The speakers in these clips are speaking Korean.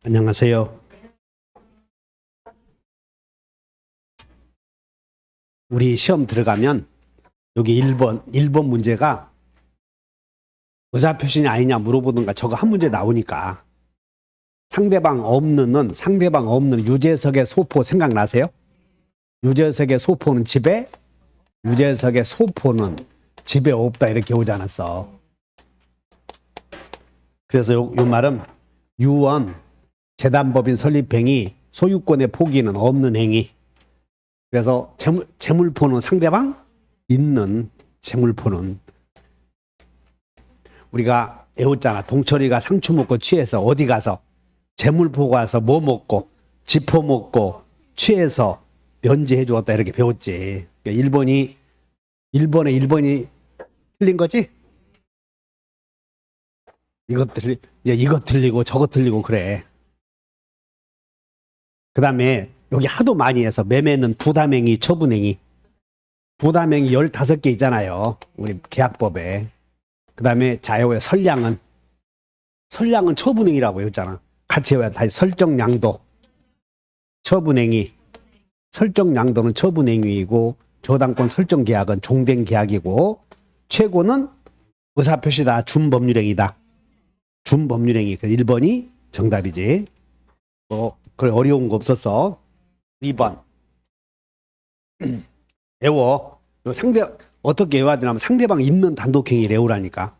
안녕하세요. 우리 시험 들어가면 여기 1번 문제가 의사표시냐 아니냐 물어보든가 저거 한 문제 나오니까 상대방 없는 유재석의 소포 생각나세요? 유재석의 소포는 집에, 유재석의 소포는 집에 없다 이렇게 오지 않았어. 그래서 요 말은 유언, 재단법인 설립행위, 소유권의 포기는 없는 행위. 그래서 재물포는 상대방 있는 재물포는 우리가 외웠잖아. 동철이가 상추 먹고 취해서 어디 가서 재물포 가서 뭐 먹고 지포 먹고 취해서 면제해 주었다 이렇게 배웠지. 그러니까 1번이 틀린 거지? 이것 틀리고 저것 틀리고 그래. 그 다음에 여기 하도 많이 해서 매매는 부담행위, 처분행위. 부담행위 15개 있잖아요. 우리 계약법에. 그 다음에 자요의 설량은 처분행위라고 했잖아. 같이 해야 다시 설정량도. 처분행위. 설정량도는 처분행위이고 저당권 설정계약은 종된 계약이고 최고는 의사표시다. 준법률행위다. 준법률행위. 1번이 정답이지. 그래 어려운 거 없었어. 2번. 외워. 어떻게 외워야 되냐면 상대방 있는 단독행위 외우라니까.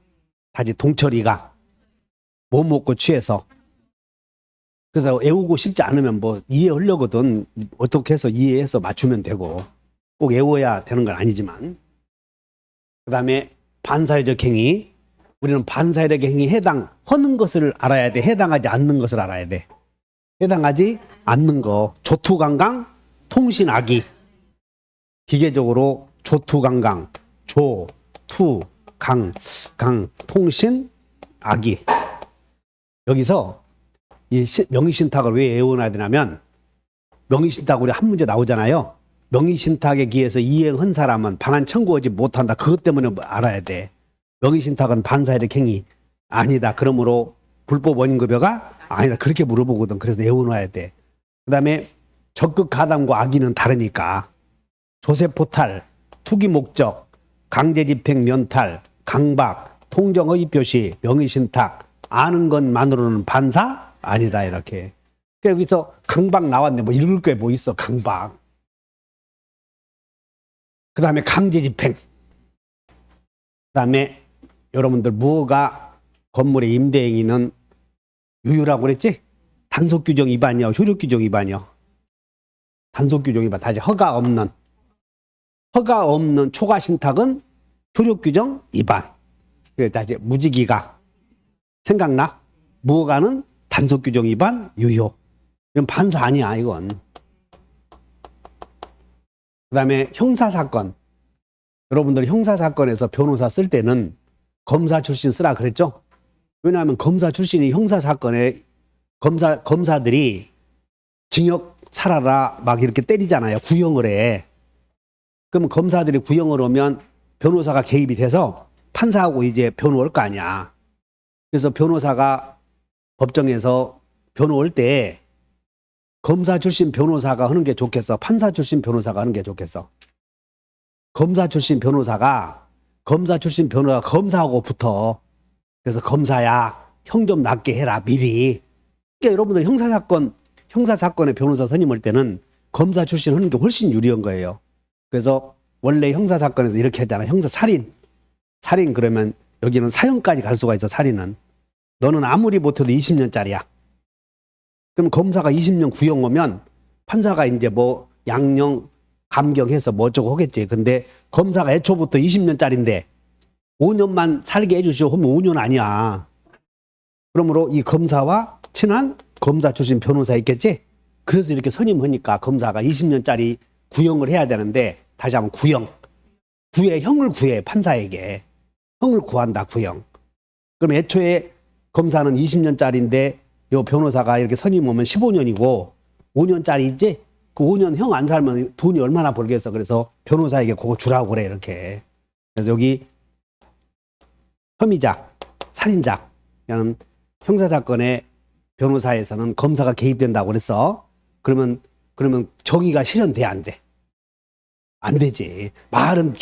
다시 동철이가 뭐 먹고 취해서. 그래서 외우고 싶지 않으면 뭐 이해하려거든. 어떻게 해서 이해해서 맞추면 되고. 꼭 외워야 되는 건 아니지만. 그 다음에 반사회적 행위. 우리는 반사회적 행위 해당하는 것을 알아야 돼. 해당하지 않는 것을 알아야 돼. 해당하지 않는 거. 조투강강, 통신악의. 기계적으로 조투강강, 통신악의. 여기서 이 명의신탁을 왜 외워놔야 되냐면 명의신탁 우리 한 문제 나오잖아요. 명의신탁에 기해서 이행한 사람은 반환 청구하지 못한다. 그것 때문에 알아야 돼. 명의신탁은 반사회적 행위 아니다. 그러므로 불법 원인급여가 아니다. 그렇게 물어보거든. 그래서 외워놔야 돼. 그 다음에 적극 가담과 악의는 다르니까 조세포탈, 투기 목적, 강제집행 면탈, 강박, 통정의의 표시, 명의신탁 아는 것만으로는 반사? 아니다. 이렇게. 그러니까 여기서 강박 나왔네. 뭐 읽을 게 뭐 있어. 강박. 그 다음에 강제집행. 그 다음에 여러분들 무허가 건물의 임대행위는 유효라고 그랬지? 단속규정 위반이요, 효력규정 위반이요. 단속규정 위반. 다시 허가 없는 초과신탁은 효력규정 위반. 그래 다시 무지기가 생각나? 무허가는 단속규정 위반 유효. 이건 반사 아니야 이건. 그 다음에 형사사건. 여러분들 형사사건에서 변호사 쓸 때는 검사 출신 쓰라 그랬죠? 왜냐하면 검사 출신이 형사사건에 검사들이 징역 살아라 막 이렇게 때리잖아요. 구형을 해. 그러면 검사들이 구형을 하면 변호사가 개입이 돼서 판사하고 이제 변호할 거 아니야. 그래서 변호사가 법정에서 변호할 때 검사 출신 변호사가 하는 게 좋겠어? 판사 출신 변호사가 하는 게 좋겠어? 검사 출신 변호사가 검사하고 붙어. 그래서 검사야 형 좀 낮게 해라 미리. 그러니까 여러분들 형사사건의 변호사 선임할 때는 검사 출신 하는 게 훨씬 유리한 거예요. 그래서 원래 형사사건에서 이렇게 했잖아. 형사살인 그러면 여기는 사형까지 갈 수가 있어. 살인은 너는 아무리 못해도 20년짜리야. 그럼 검사가 20년 구형 오면 판사가 이제 뭐 양형 감경해서 뭐 어쩌고 하겠지. 근데 검사가 애초부터 20년짜리인데 5년만 살게 해주시오 하면 5년 아니야. 그러므로 이 검사와 친한 검사 출신 변호사 있겠지? 그래서 이렇게 선임하니까 검사가 20년짜리 구형을 해야 되는데 다시 한번 형을 구해 판사에게. 형을 구한다 구형. 그럼 애초에 검사는 20년짜리인데 요 변호사가 이렇게 선임하면 15년이고 5년짜리지? 그 5년 형 안 살면 돈이 얼마나 벌겠어. 그래서 변호사에게 그거 주라고 그래 이렇게. 그래서 여기 혐의자, 살인자, 형사사건의 변호사에서는 검사가 개입된다고 그랬어. 그러면 정의가 실현돼, 안 돼? 안 되지. 말은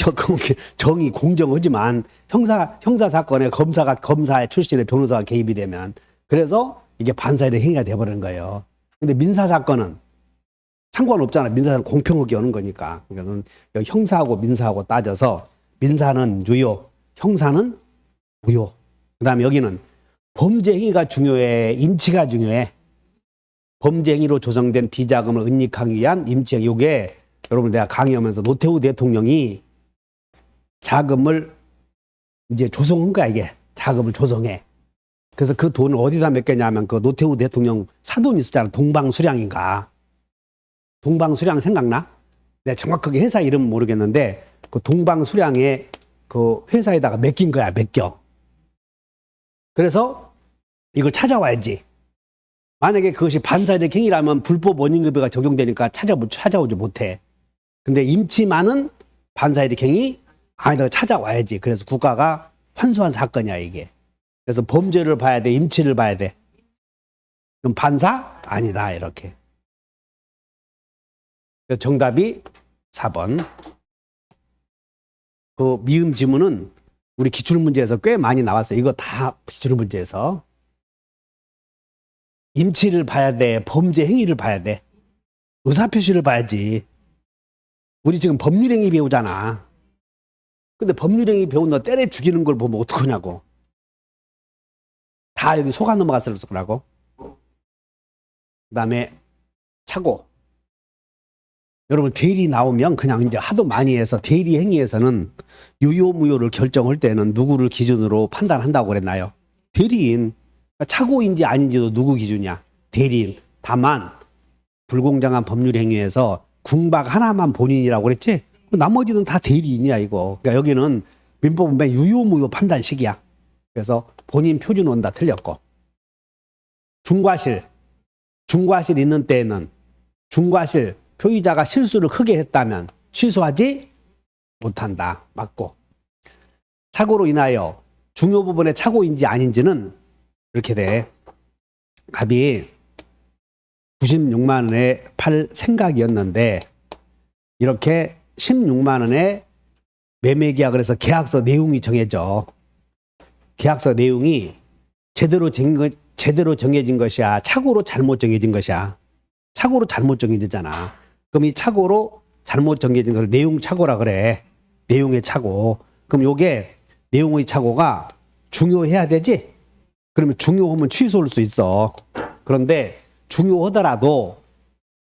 정의 공정하지만 형사 사건에 검사의 출신의 변호사가 개입이 되면 그래서 이게 반사회의 행위가 돼버리는 거예요. 근데 민사 사건은 상관없잖아. 민사는 공평하게 오는 거니까. 그러니까 형사하고 민사하고 따져서 민사는 유효, 형사는 무효. 그다음에 여기는 범죄 행위가 중요해, 임치가 중요해. 범죄 행위로 조성된 비자금을 은닉하기 위한 임치 행위. 이게 여러분 내가 강의하면서 노태우 대통령이 자금을 이제 조성한 거야, 이게. 자금을 조성해. 그래서 그 돈을 어디다 맡겼냐면 그 노태우 대통령 사돈이 있었잖아. 동방수량인가. 동방수량 생각나? 내가 정확하게 회사 이름은 모르겠는데 그 동방수량의 그 회사에다가 맡긴 거야, 맡겨. 그래서 이걸 찾아와야지. 만약에 그것이 반사회적 행위라면 불법 원인급여가 적용되니까 찾아오지 못해. 근데 임치만은 반사회적 행위 아니다, 찾아와야지. 그래서 국가가 환수한 사건이야, 이게. 그래서 범죄를 봐야 돼, 임치를 봐야 돼. 그럼 반사? 아니다, 이렇게. 그래서 정답이 4번. 그 미음 지문은 우리 기출문제에서 꽤 많이 나왔어요. 이거 다 기출문제에서. 임치를 봐야 돼, 범죄 행위를 봐야 돼. 의사표시를 봐야지. 우리 지금 법률행위 배우잖아. 근데 법률행위 배운 너 때려 죽이는 걸 보면 어떡하냐고. 다 여기 속아 넘어갔을 거라고. 그 다음에 차고. 여러분 대리 나오면 그냥 이제 하도 많이 해서 대리 행위에서는 유효 무효를 결정할 때는 누구를 기준으로 판단한다고 그랬나요? 대리인. 차고인지 아닌지도 누구 기준이야? 대리인. 다만 불공정한 법률 행위에서 궁박 하나만 본인이라고 그랬지? 나머지는 다 대리인이야, 이거. 그러니까 여기는 민법은 맨 유효무효 판단식이야. 그래서 본인 표준은 다 틀렸고. 중과실 있는 때에는 중과실 표의자가 실수를 크게 했다면 취소하지 못한다. 맞고. 착오로 인하여 중요 부분의 착오인지 아닌지는 이렇게 돼. 갑이 96만 원에 팔 생각이었는데 이렇게 16만 원에 매매 계약을 해서 계약서 내용이 정해져. 계약서 내용이 제대로 정해진 것이야, 착오로 잘못 정해진 것이야. 착오로 잘못 정해지잖아. 그럼 이 착오로 잘못 정해진 걸 내용 착오라 그래. 내용의 착오. 그럼 요게 내용의 착오가 중요해야 되지? 그러면 중요하면 취소할 수 있어. 그런데 중요하더라도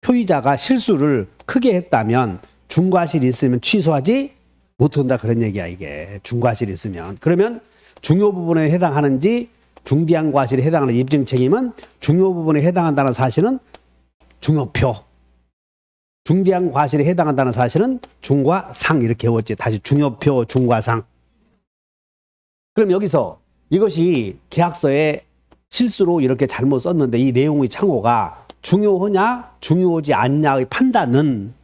표의자가 실수를 크게 했다면 중과실이 있으면 취소하지 못한다, 그런 얘기야, 이게. 중과실이 있으면. 그러면 중요 부분에 해당하는지 중대한 과실에 해당하는 입증 책임은 중요 부분에 해당한다는 사실은 중요표. 중대한 과실에 해당한다는 사실은 중과상, 이렇게 외웠지. 다시 중요표, 중과상. 그럼 여기서 이것이 계약서에 실수로 이렇게 잘못 썼는데 이 내용의 창호가 중요하냐 중요하지 않냐의 판단은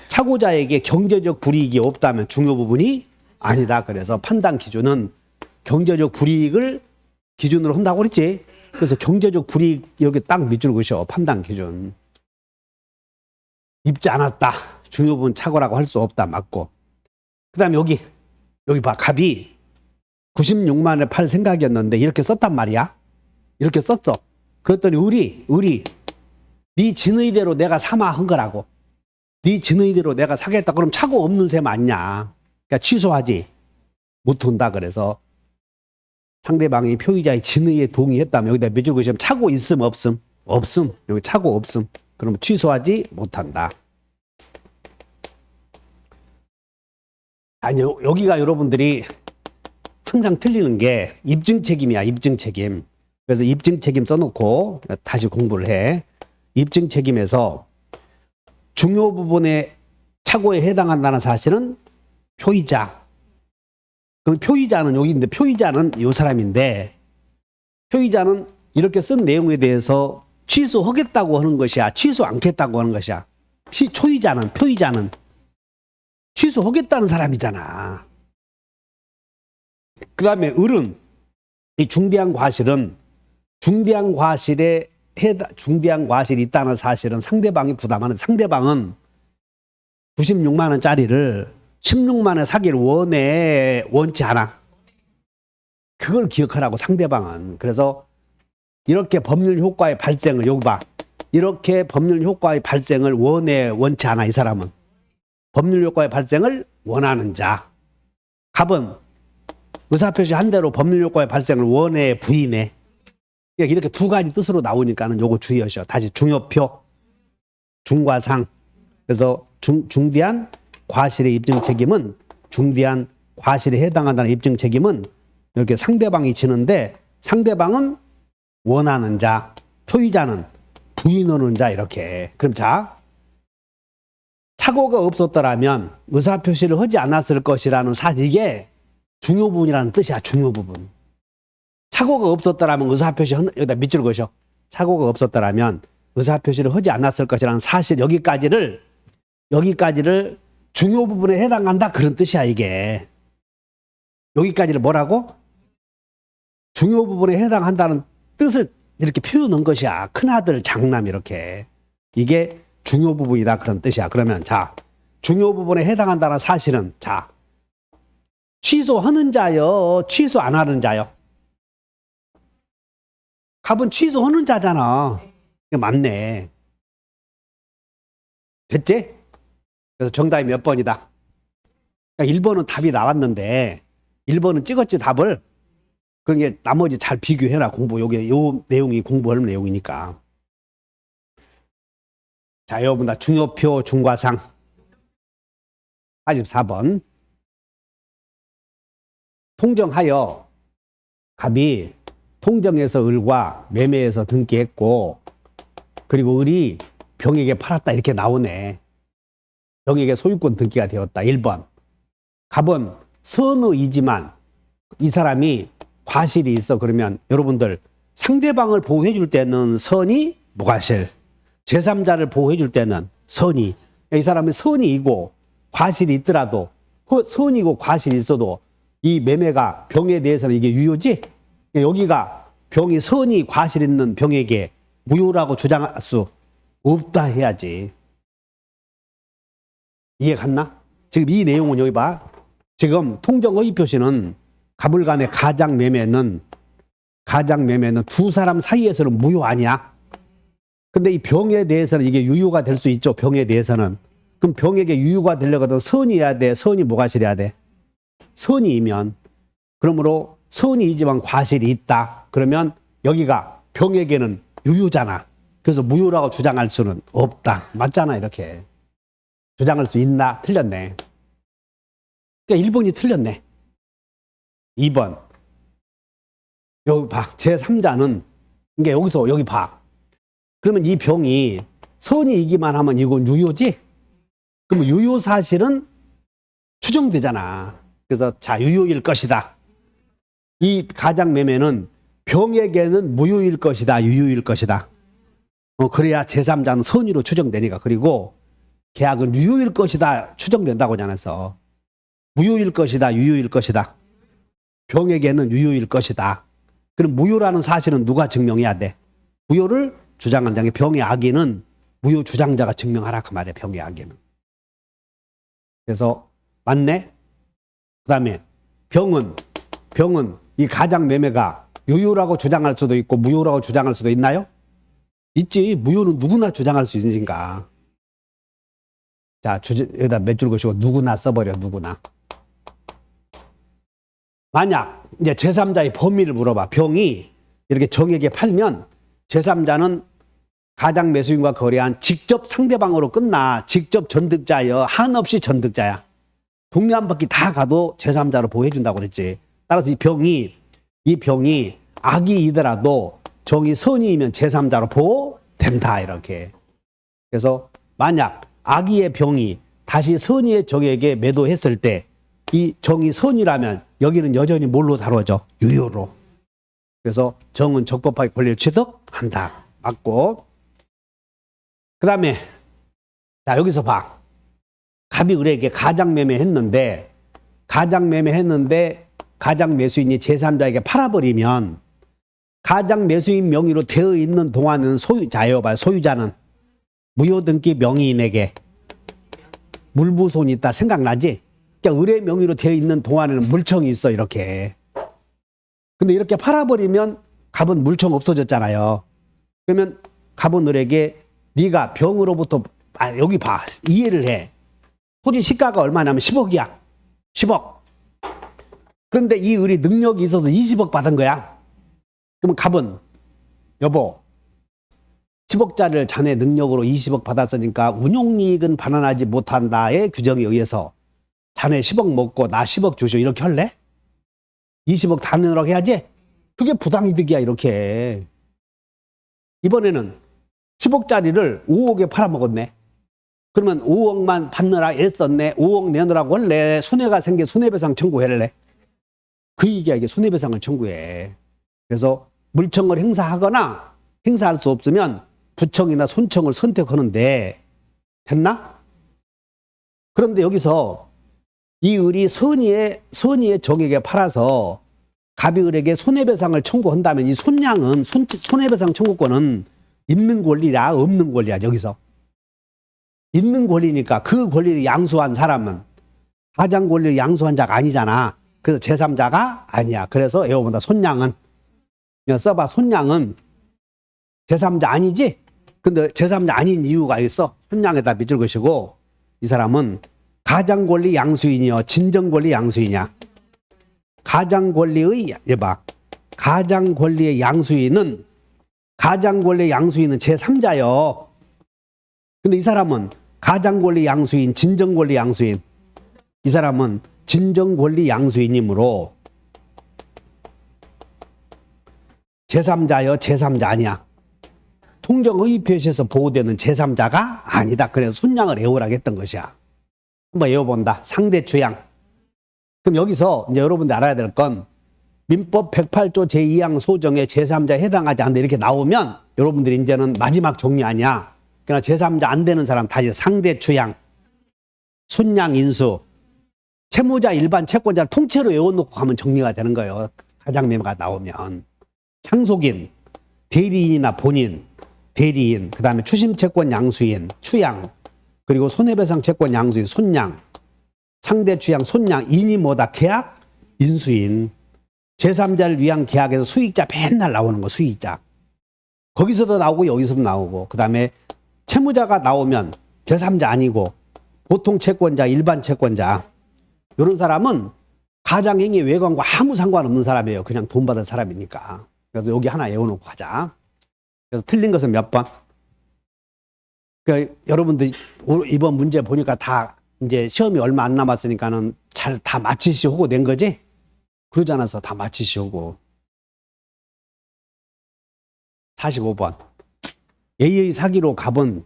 착오자에게 경제적 불이익이 없다면 중요 부분이 아니다. 그래서 판단 기준은 경제적 불이익을 기준으로 한다고 그랬지. 그래서 경제적 불이익 여기 딱 밑줄 그으셔. 판단 기준. 입지 않았다. 중요 부분 착오라고 할 수 없다. 맞고. 그 다음에 여기 봐. 갑이 96만 원에 팔 생각이었는데 이렇게 썼단 말이야. 이렇게 썼어. 그랬더니 우리 네 진의대로 내가 사마한 거라고. 네 진의대로 내가 사겠다. 그럼 착오 없는 셈 아니냐. 그러니까 취소하지 못한다. 그래서 상대방이 표의자의 진의에 동의했다면 여기다 몇 줄 그시면 착오 있음 없음? 없음. 여기 착오 없음. 그러면 취소하지 못한다. 아니, 여기가 여러분들이 항상 틀리는 게 입증 책임이야. 입증 책임. 그래서 입증 책임 써놓고 다시 공부를 해. 입증 책임에서 중요 부분의 착오에 해당한다는 사실은 표의자. 그럼 표의자는 여기 있는데 표의자는 이 사람인데 표의자는 이렇게 쓴 내용에 대해서 취소하겠다고 하는 것이야, 취소 않겠다고 하는 것이야. 표의자는 취소하겠다는 사람이잖아. 그 다음에 을은 이 중대한 과실은 중대한 과실이 있다는 사실은 상대방이 부담하는, 상대방은 96만 원짜리를 16만 원 사기를 원치 않아. 그걸 기억하라고, 상대방은. 그래서 이렇게 법률 효과의 발생을, 여기 봐. 이렇게 법률 효과의 발생을 원치 않아, 이 사람은. 법률 효과의 발생을 원하는 자. 갑은 의사표시 한 대로 법률 효과의 발생을 원해, 부인해. 이렇게 두 가지 뜻으로 나오니까는 요거 주의하셔. 다시 중요표, 중과상. 그래서 중대한 과실의 입증 책임은, 중대한 과실에 해당한다는 입증 책임은 이렇게 상대방이 지는데, 상대방은 원하는 자, 표의자는 부인하는 자, 이렇게. 그럼 자, 사고가 없었더라면 의사표시를 하지 않았을 것이라는 사실, 이게 중요 부분이라는 뜻이야, 중요 부분. 사고가 없었더라면 의사표시, 여기다 밑줄 그으셔. 사고가 없었더라면 의사표시를 하지 않았을 것이라는 사실, 여기까지를 중요 부분에 해당한다, 그런 뜻이야, 이게. 여기까지를 뭐라고? 중요 부분에 해당한다는 뜻을 이렇게 표현한 것이야. 큰아들, 장남, 이렇게. 이게 중요 부분이다, 그런 뜻이야. 그러면 자, 중요 부분에 해당한다는 사실은, 자, 취소하는 자요, 취소 안 하는 자요? 갑은 취소하는 자잖아. 맞네. 됐지? 그래서 정답이 몇 번이다? 1번은 답이 나왔는데 1번은 찍었지, 답을. 그러니까 나머지 잘 비교해라, 공부. 요게 요 내용이 공부할 내용이니까. 자, 여러분 다 중요표, 중과상. 84번. 통정하여 갑이 통정에서 을과 매매에서 등기했고, 그리고 을이 병에게 팔았다, 이렇게 나오네. 병에게 소유권 등기가 되었다. 1번. 갑은 선의이지만 이 사람이 과실이 있어. 그러면 여러분들, 상대방을 보호해 줄 때는 선의, 무과실. 제3자를 보호해 줄 때는 선의. 이 사람이 선의이고 과실이 있더라도, 선의고 과실이 있어도 이 매매가, 병에 대해서는 이게 유효지? 여기가 병이 선의, 과실 있는 병에게 무효라고 주장할 수 없다 해야지. 이해 갔나? 지금 이 내용은 여기 봐. 지금 통정허위 표시는, 갑을 간의 가장 매매는 두 사람 사이에서는 무효 아니야? 근데 이 병에 대해서는 이게 유효가 될 수 있죠, 병에 대해서는. 그럼 병에게 유효가 되려거든 선의해야 돼, 선의, 무과실해야 돼? 선의이면. 그러므로 선의이지만 과실이 있다. 그러면 여기가 병에게는 유효잖아. 그래서 무효라고 주장할 수는 없다. 맞잖아, 이렇게. 주장할 수 있나? 틀렸네. 그러니까 1번이 틀렸네. 2번. 여기 봐. 제3자는, 그러니까 여기서 여기 봐. 그러면 이 병이 선의이기만 하면 이건 유효지? 그러면 유효 사실은 추정되잖아. 그래서 자, 유효일 것이다. 이 가장 매매는 병에게는 무효일 것이다, 유효일 것이다. 그래야 제3자는 선의로 추정되니까. 그리고 계약은 유효일 것이다 추정된다고 하잖아서. 무효일 것이다, 유효일 것이다. 병에게는 유효일 것이다. 그럼 무효라는 사실은 누가 증명해야 돼? 무효를 주장한 자, 병의 악의는 무효 주장자가 증명하라, 그 말이야, 병의 악의는. 그래서 맞네? 그 다음에 병은 이 가장 매매가 유효라고 주장할 수도 있고 무효라고 주장할 수도 있나요? 있지. 무효는 누구나 주장할 수 있으니까. 자, 여기다 몇 줄 것이고 누구나 써버려, 누구나. 만약 이제 제3자의 범위를 물어봐. 병이 이렇게 정에게 팔면 제3자는 가장 매수인과 거래한 직접 상대방으로 끝나. 직접 전득자여, 한없이 전득자야. 동네 한 바퀴 다 가도 제3자로 보호해준다고 그랬지. 따라서 이 병이 악의이더라도 정이 선의이면 제3자로 보호된다, 이렇게. 그래서 만약 악의의 병이 다시 선의의 정에게 매도했을 때 이 정이 선의라면 여기는 여전히 뭘로 다뤄져? 유효로. 그래서 정은 적법하게 권리를 취득한다. 맞고. 그 다음에 자, 여기서 봐. 갑이 을에게 가장 매매했는데 가장 매수인이 제3자에게 팔아버리면 가장 매수인 명의로 되어 있는 동안은 소유자예요. 소유자는 무효등기 명의인에게 물부손이 있다. 생각나지? 그러니까 을의 명의로 되어 있는 동안에는 물청이 있어. 이렇게. 근데 이렇게 팔아버리면 갑은 물청 없어졌잖아요. 그러면 갑은 을에게 네가 병으로부터 여기 봐. 이해를 해. 토지 시가가 얼마냐면 10억이야. 10억. 그런데 이 을이 능력이 있어서 20억 받은 거야. 그러면 갑은 여보 10억짜리를 자네 능력으로 20억 받았으니까 운용이익은 반환하지 못한다의 규정에 의해서 자네 10억 먹고 나 10억 주시오. 이렇게 할래? 20억 다 내놓으라고 해야지? 그게 부당이득이야. 이렇게. 이번에는 10억짜리를 5억에 팔아먹었네. 그러면 5억만 받느라 애썼네. 5억 내놓으라고 할래? 손해가 생겨 손해배상 청구할래? 그 얘기야. 이게 손해배상을 청구해. 그래서 물청을 행사하거나 행사할 수 없으면 부청이나 손청을 선택하는데 됐나? 그런데 여기서 이 을이 선의의 정에게 팔아서 갑이 을에게 손해배상을 청구한다면 이 손양은 손해배상 청구권은 있는 권리냐 없는 권리야. 여기서 있는 권리니까 그 권리를 양수한 사람은 가장 권리를 양수한 자가 아니잖아. 그래서 제3자가 아니야. 그래서 에어본다. 손양은 그냥 써봐. 손양은 제3자 아니지? 근데 제3자 아닌 이유가 있어. 손양에다 밑줄 것이고 이 사람은 가장 권리 양수인이요 진정 권리 양수이냐? 가장 권리의 예봐. 가장 권리의 양수인은 제3자요. 근데 이 사람은 가장 권리 양수인, 진정 권리 양수인. 이 사람은 진정 권리 양수인이므로 제3자요 제3자 아니야. 통정의 표시에서 보호되는 제3자가 아니다. 그래서 손양을 애호라고 했던 것이야. 한번 외워본다. 상대 추양. 그럼 여기서 이제 여러분들 알아야 될 건 민법 108조 제2항 소정에 제3자에 해당하지 않는다 이렇게 나오면 여러분들이 이제는 마지막 종류 아니야. 그러나 제3자 안 되는 사람 다시 상대 추양, 손양 인수, 채무자 일반 채권자를 통째로 외워놓고 가면 정리가 되는 거예요. 가장매매가 나오면. 상속인, 대리인이나 본인, 대리인, 그 다음에 추심채권 양수인, 추양, 그리고 손해배상 채권 양수인, 손양, 상대 추양, 손양, 인이 뭐다? 계약, 인수인. 제3자를 위한 계약에서 수익자 맨날 나오는 거, 수익자. 거기서도 나오고 여기서도 나오고. 그 다음에 채무자가 나오면 제3자 아니고 보통 채권자, 일반 채권자. 이런 사람은 가장행위 외관과 아무 상관없는 사람이에요. 그냥 돈 받을 사람이니까. 그래서 여기 하나 외워놓고 가자. 그래서 틀린 것은 몇 번? 그러니까 여러분들 이번 문제 보니까 다 이제 시험이 얼마 안 남았으니까는 잘 다 맞히시고 낸 거지? 그러지 않아서 다 맞히시고. 45번. A의 사기로 갑은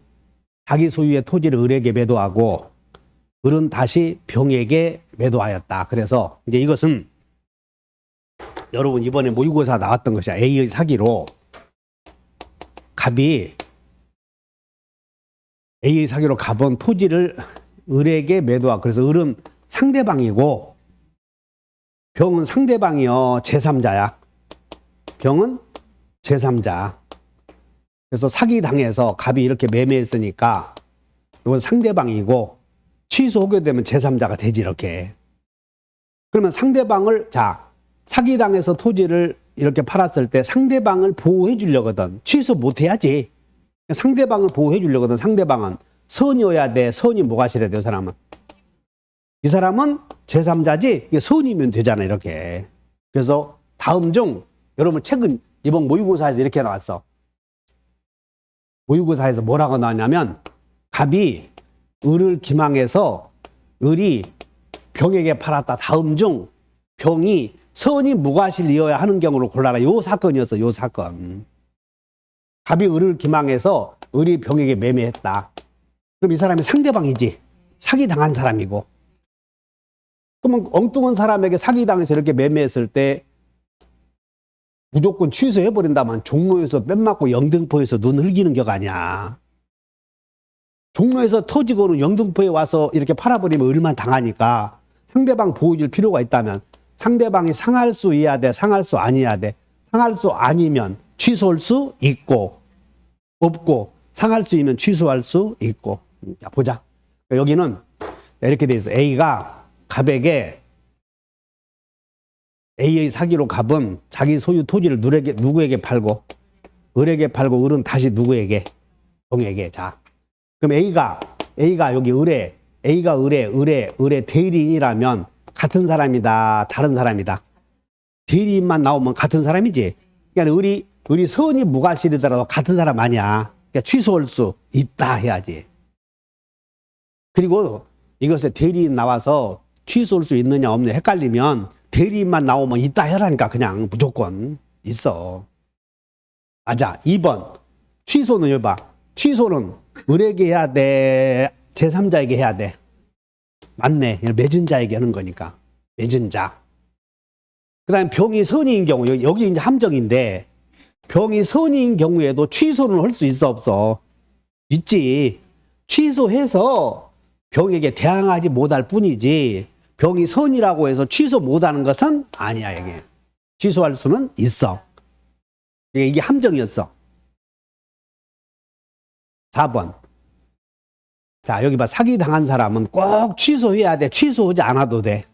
자기 소유의 토지를 을에게 매도하고 을은 다시 병에게 매도하였다. 그래서 이제 이것은 여러분 이번에 모의고사 나왔던 것이야. A의 사기로 갑은 토지를 을에게 매도하고 그래서 을은 상대방이고 병은 상대방이요. 제3자야. 병은 제3자. 그래서 사기당해서 갑이 이렇게 매매했으니까 이건 상대방이고 취소하게 되면 제3자가 되지 이렇게. 그러면 상대방을 사기당해서 토지를 이렇게 팔았을 때 상대방을 보호해 주려거든. 취소 못 해야지. 상대방을 보호해 주려거든. 상대방은 선이어야 돼. 선이 뭐가 싫어야 돼, 이 사람은. 이 사람은 제3자지 선이면 되잖아 이렇게. 그래서 다음 중 여러분 책은 이번 모의고사에서 이렇게 나왔어. 모의고사에서 뭐라고 나왔냐면 갑이 을을 기망해서 을이 병에게 팔았다. 다음 중 병이 선이 무과실이어야 하는 경우를 골라라. 요 사건이었어. 요 사건. 갑이 을을 기망해서 을이 병에게 매매했다. 그럼 이 사람이 상대방이지. 사기당한 사람이고. 그러면 엉뚱한 사람에게 사기당해서 이렇게 매매했을 때 무조건 취소해버린다면 종로에서 뺨맞고 영등포에서 눈 흘기는 격 아니야. 종로에서 터지고는 영등포에 와서 이렇게 팔아버리면 을만 당하니까 상대방 보호해줄 필요가 있다면 상대방이 상할 수 있어야 돼. 상할 수 아니어야 돼. 상할 수 아니면 취소할 수 있고, 없고, 상할 수 있으면 취소할 수 있고. 자, 보자. 여기는 이렇게 돼 있어. A가 갑에게 A의 사기로 갑은 자기 소유 토지를 누구에게 팔고, 을에게 팔고, 을은 다시 누구에게? 동에게. 자, 그럼 A가 여기 을에, A가 을의 대리인이라면 같은 사람이다, 다른 사람이다. 대리인만 나오면 같은 사람이지. 그러니까 을이 선이 무과실이더라도 같은 사람 아니야. 그러니까 취소할 수 있다 해야지. 그리고 이것에 대리인 나와서 취소할 수 있느냐 없느냐 헷갈리면 대리인만 나오면 있다 해라니까. 그냥 무조건 있어. 맞아. 2번 취소는 여봐. 취소는 을에게 해야 돼, 제3자에게 해야 돼? 맞네. 맺은 자에게 하는 거니까. 맺은 자. 그 다음에 병이 선의인 경우, 여기 이제 함정인데, 병이 선의인 경우에도 취소는 할 수 있어, 없어? 있지. 취소해서 병에게 대항하지 못할 뿐이지, 병이 선이라고 해서 취소 못하는 것은 아니야, 이게. 취소할 수는 있어. 이게 함정이었어. 4번. 자, 여기 봐. 사기당한 사람은 꼭 취소해야 돼. 취소하지 않아도 돼.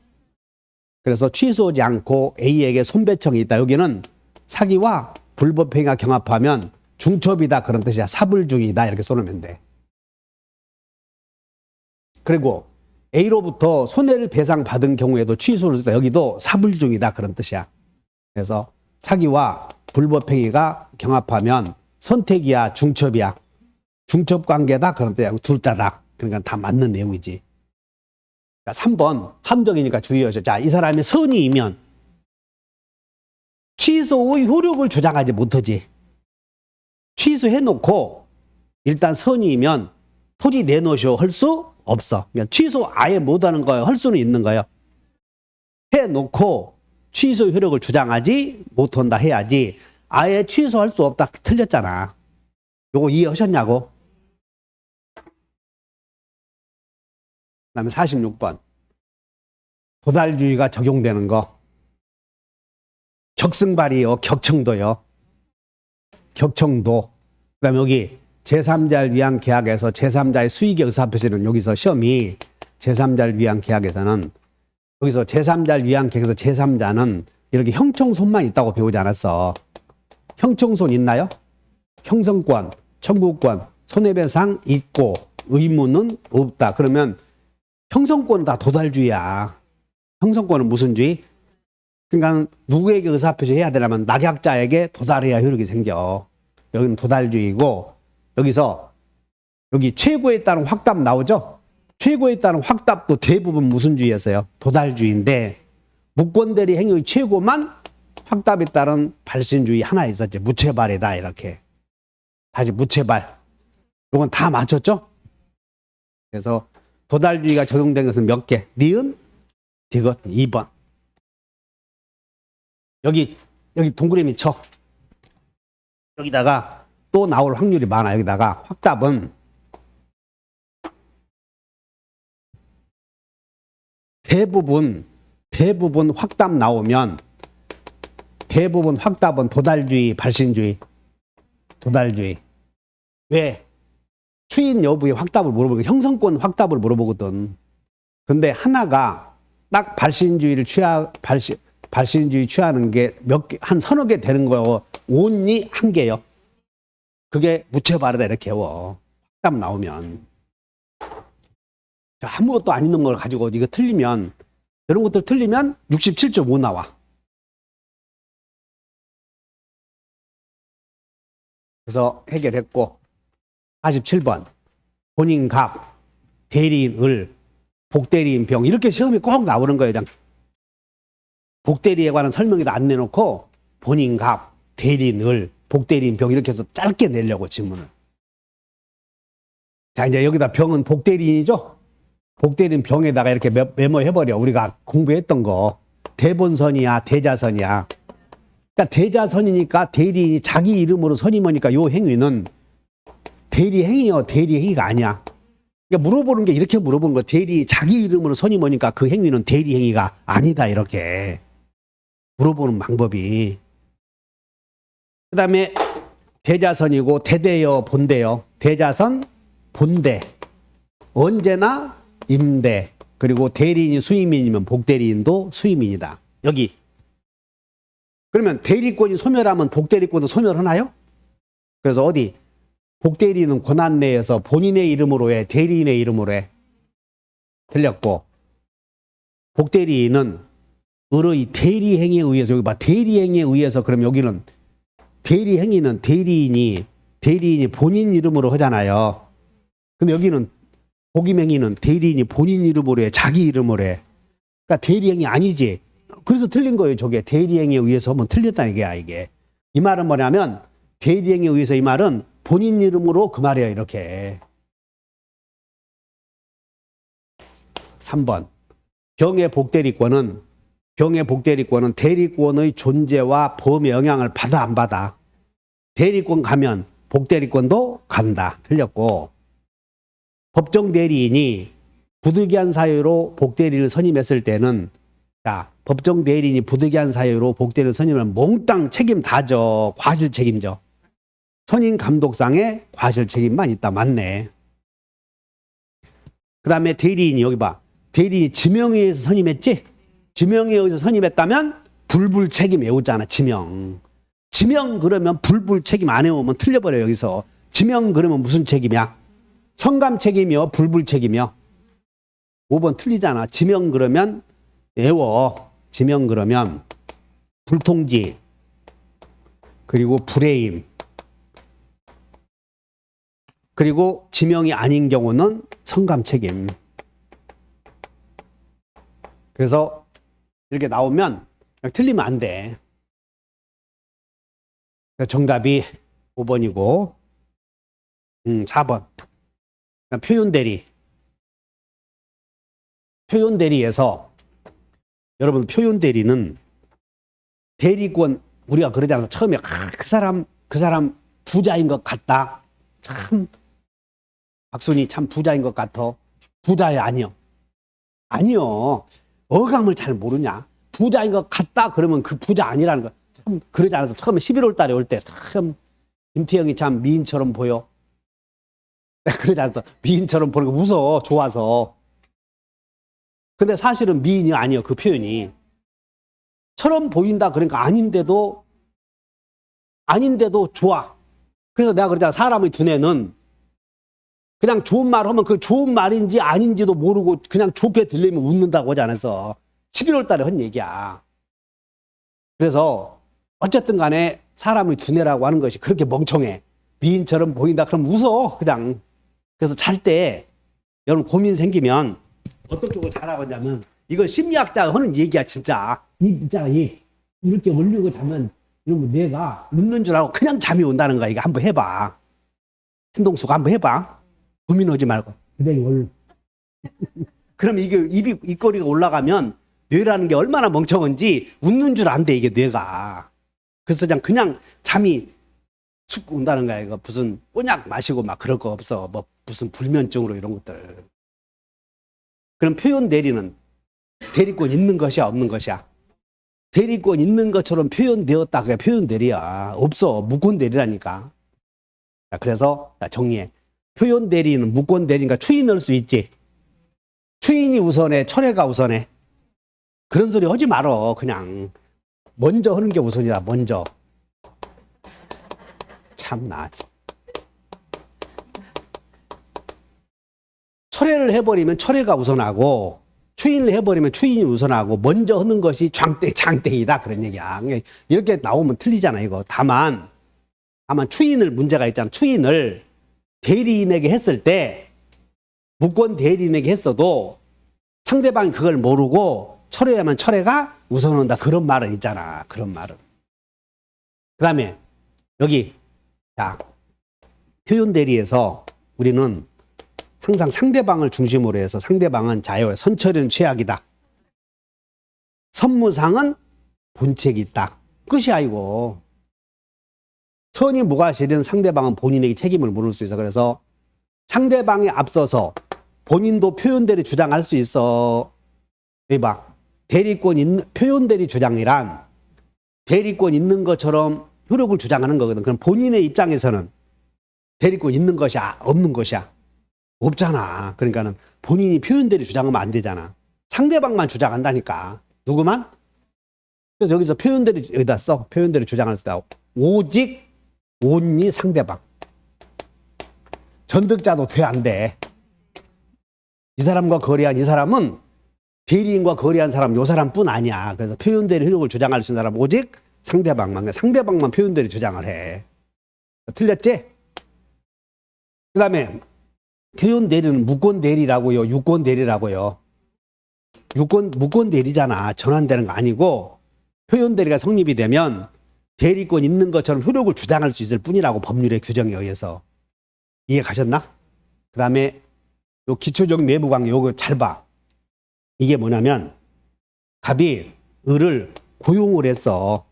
그래서 취소하지 않고 A에게 손배청이 있다. 여기는 사기와 불법행위가 경합하면 중첩이다. 그런 뜻이야. 사불중이다. 이렇게 써놓으면 돼. 그리고 A로부터 손해를 배상받은 경우에도 취소를 했다. 여기도 사불중이다. 그런 뜻이야. 그래서 사기와 불법행위가 경합하면 선택이야, 중첩이야. 중첩관계다. 그런 뜻이야. 둘 다다. 그러니까 다 맞는 내용이지. 3번 함정이니까 주의하셔. 자, 이 사람이 선의이면 취소의 효력을 주장하지 못하지. 취소해놓고 일단 선의이면 토지 내놓으셔 할 수 없어. 그러니까 취소 아예 못하는 거예요. 할 수는 있는 거예요. 해놓고 취소 효력을 주장하지 못한다 해야지. 아예 취소할 수 없다. 틀렸잖아. 요거 이해하셨냐고? 그 다음에 46번. 도달주의가 적용되는 거. 격승발이요. 격청도요. 격청도. 그 다음에 여기 제3자를 위한 계약에서 제3자의 수익의 의사표시는 여기서 시험이 제3자를 위한 계약에서는 여기서 제3자를 위한 계약에서 제3자는 이렇게 형청손만 있다고 배우지 않았어. 형청손 있나요? 형성권, 청구권, 손해배상 있고 의무는 없다. 그러면 형성권은 다 도달주의야. 형성권은 무슨 주의? 그러니까 누구에게 의사표시 해야 되냐면 낙약자에게 도달해야 효력이 생겨. 여기는 도달주의고 여기서 여기 최고에 따른 확답 나오죠? 최고에 따른 확답도 대부분 무슨 주의였어요? 도달주의인데 무권대리 행위의 최고만 확답에 따른 발신주의 하나 있었지. 무체발이다 이렇게. 다시 무체발. 이건 다 맞췄죠? 그래서 도달주의가 적용된 것은 몇 개? 니은, 디귿 2번. 여기 동그라미 쳐. 여기다가 또 나올 확률이 많아. 여기다가 확답은 대부분 확답 나오면 대부분 확답은 도달주의, 발신주의. 도달주의. 왜? 추인 여부의 확답을 물어보고 형성권 확답을 물어보거든. 근데 하나가 딱 발신주의 취하는 게 몇 개, 한 서너 개 되는 거요. 온리 한 개요. 그게 무체발이다 이렇게 해요. 확답 나오면. 아무것도 안 있는 걸 가지고 이거 틀리면 이런 것들 틀리면 67.5 나와. 그래서 해결했고 47번 본인 갑, 대리인 을, 복대리인 병 이렇게 시험이 꼭 나오는 거예요. 그냥 복대리에 관한 설명에도 안 내놓고 본인 갑, 대리인 을, 복대리인 병 이렇게 해서 짧게 내려고 질문을. 자 이제 여기다 병은 복대리인이죠. 복대리인 병에다가 이렇게 메모해버려. 우리가 공부했던 거. 대본선이야 대자선이야. 그러니까 대자선이니까 대리인이 자기 이름으로 선임하니까 요 행위는 대리행위요. 대리행위가 아니야. 그러니까 물어보는 게 이렇게 물어보는 거. 대리 자기 이름으로 선임하니까 그 행위는 대리행위가 아니다. 이렇게 물어보는 방법이. 그 다음에 대자선이고 대대여 본대요. 대자선, 본대. 언제나 임대. 그리고 대리인이 수임인이면 복대리인도 수임인이다. 여기. 그러면 대리권이 소멸하면 복대리권도 소멸하나요? 그래서 어디? 복대리인은 권한 내에서 본인의 이름으로 해, 대리인의 이름으로 해. 틀렸고, 복대리인은 을의 대리행위에 의해서, 여기 봐, 대리행위에 의해서, 그럼 여기는 대리행위는 대리인이 본인 이름으로 하잖아요. 근데 여기는 복임행위는 대리인이 본인 이름으로 해, 자기 이름으로 해. 그러니까 대리행위 아니지. 그래서 틀린 거예요. 저게 대리행위에 의해서 하면 틀렸다는 얘기야, 이게. 이 말은 뭐냐면 대리행위에 의해서 이 말은 본인 이름으로 그 말이에요, 이렇게. 3번. 경의 복대리권은 대리권의 존재와 범의 영향을 받아 안 받아? 대리권 가면 복대리권도 간다. 틀렸고, 법정 대리인이 부득이한 사유로 복대리를 선임했을 때는, 자, 법정 대리인이 부득이한 사유로 복대리를 선임하면 몽땅 책임 다져. 과실 책임져. 선임 감독상의 과실 책임만 있다. 맞네. 그 다음에 대리인이, 여기 봐. 대리인이 지명에 의해서 선임했지? 지명에 의해서 선임했다면 불불 책임 외우잖아. 지명 그러면 불불 책임 안 외우면 틀려버려요. 여기서 지명 그러면 무슨 책임이야? 성감 책임이요, 불불 책임이요? 5번 틀리잖아. 지명 그러면 외워. 지명 그러면 불통지 그리고 불해임, 그리고 지명이 아닌 경우는 성감 책임. 그래서 이렇게 나오면 틀리면 안 돼. 정답이 5번이고 4번. 표현대리. 표현대리에서 여러분, 표현대리는 대리권, 우리가 그러잖아. 처음에 그 사람 부자인 것 같다. 참 박순이 참 부자인 것 같아. 부자야? 아니요. 어감을 잘 모르냐. 부자인 것 같다 그러면 그 부자 아니라는 거. 참 그러지 않아서 처음에 11월 달에 올 때 참 김태형이 참 미인처럼 보여. 그러지 않아서 미인처럼 보는 거 웃어. 좋아서. 근데 사실은 미인이 아니에요. 그 표현이. 처럼 보인다 그러니까 아닌데도 좋아. 그래서 내가 그러잖아. 사람의 두뇌는 그냥 좋은 말 하면 그 좋은 말인지 아닌지도 모르고 그냥 좋게 들리면 웃는다고 하지 않았어. 11월 달에 한 얘기야. 그래서 어쨌든 간에 사람의 두뇌라고 하는 것이 그렇게 멍청해. 미인처럼 보인다 그럼 웃어 그냥. 그래서 잘 때 여러분 고민 생기면 어떤 쪽으로 자라고 하냐면, 이건 심리학자가 하는 얘기야 진짜. 이렇게 올리고 자면 이러면 뇌가 웃는 줄 알고 그냥 잠이 온다는 거야. 이거 한번 해봐. 신동수가 한번 해봐. 고민하지 말고 그대로 올. 그럼 이게 입꼬리가 올라가면 뇌라는 게 얼마나 멍청한지 웃는 줄 안돼 이게 뇌가. 그래서 그냥 잠이 쑥 온다는 거야. 이거 무슨 꼬냑 마시고 막 그럴 거 없어. 뭐 무슨 불면증으로 이런 것들. 그럼 표현 대리는 대리권 있는 것이야 없는 것이야? 대리권 있는 것처럼 표현되었다. 그게 표현 대리야. 없어. 무권 대리라니까. 자, 그래서 정리해. 표현 대리는 무권 대리니까 추인 넣을 수 있지. 추인이 우선해, 철회가 우선해. 그런 소리 하지 말어. 그냥 먼저 하는 게 우선이다. 먼저. 참나. 철회를 해버리면 철회가 우선하고, 추인을 해버리면 추인이 우선하고, 먼저 하는 것이 장땡이다. 그런 얘기야. 이렇게 나오면 틀리잖아, 이거. 다만 추인을 문제가 있잖아. 추인을 대리인에게 했을 때, 무권 대리인에게 했어도 상대방이 그걸 모르고 철회하면 철회가 우선한다. 그런 말은 있잖아. 그런 말은. 그 다음에 여기, 자, 표현 대리에서 우리는 항상 상대방을 중심으로 해서 상대방은 자유의 선처리는 최악이다. 선무상은 본책이 있다. 끝이야 이거. 선이 무과실은 상대방은 본인에게 책임을 물을 수 있어. 그래서 상대방에 앞서서 본인도 표현대리 주장할 수 있어. 대박. 대리권 있는 표현대리 주장이란 대리권 있는 것처럼 효력을 주장하는 거거든. 그럼 본인의 입장에서는 대리권 있는 것이야, 없는 것이야? 없잖아. 그러니까는 본인이 표현대로 주장하면 안 되잖아. 상대방만 주장한다니까. 누구만? 그래서 여기서 표현대로 여기다 써. 표현대로 주장할 수 있다. 오직 온리 상대방. 전득자도 돼, 안 돼? 이 사람과 거래한 이 사람은 대리인과 거래한 사람, 요 사람뿐 아니야. 그래서 표현대로 효력을 주장할 수 있는 사람은 오직 상대방만. 상대방만 표현대로 주장을 해. 틀렸지? 그 다음에 표현 대리는 무권 대리라고요. 유권 대리라고요. 무권 대리잖아. 전환되는 거 아니고 표현 대리가 성립이 되면 대리권 있는 것처럼 효력을 주장할 수 있을 뿐이라고 법률의 규정에 의해서. 이해 가셨나? 그 다음에 요 기초적 내부관계 요거 잘 봐. 이게 뭐냐면 갑이 을을 고용을 했어.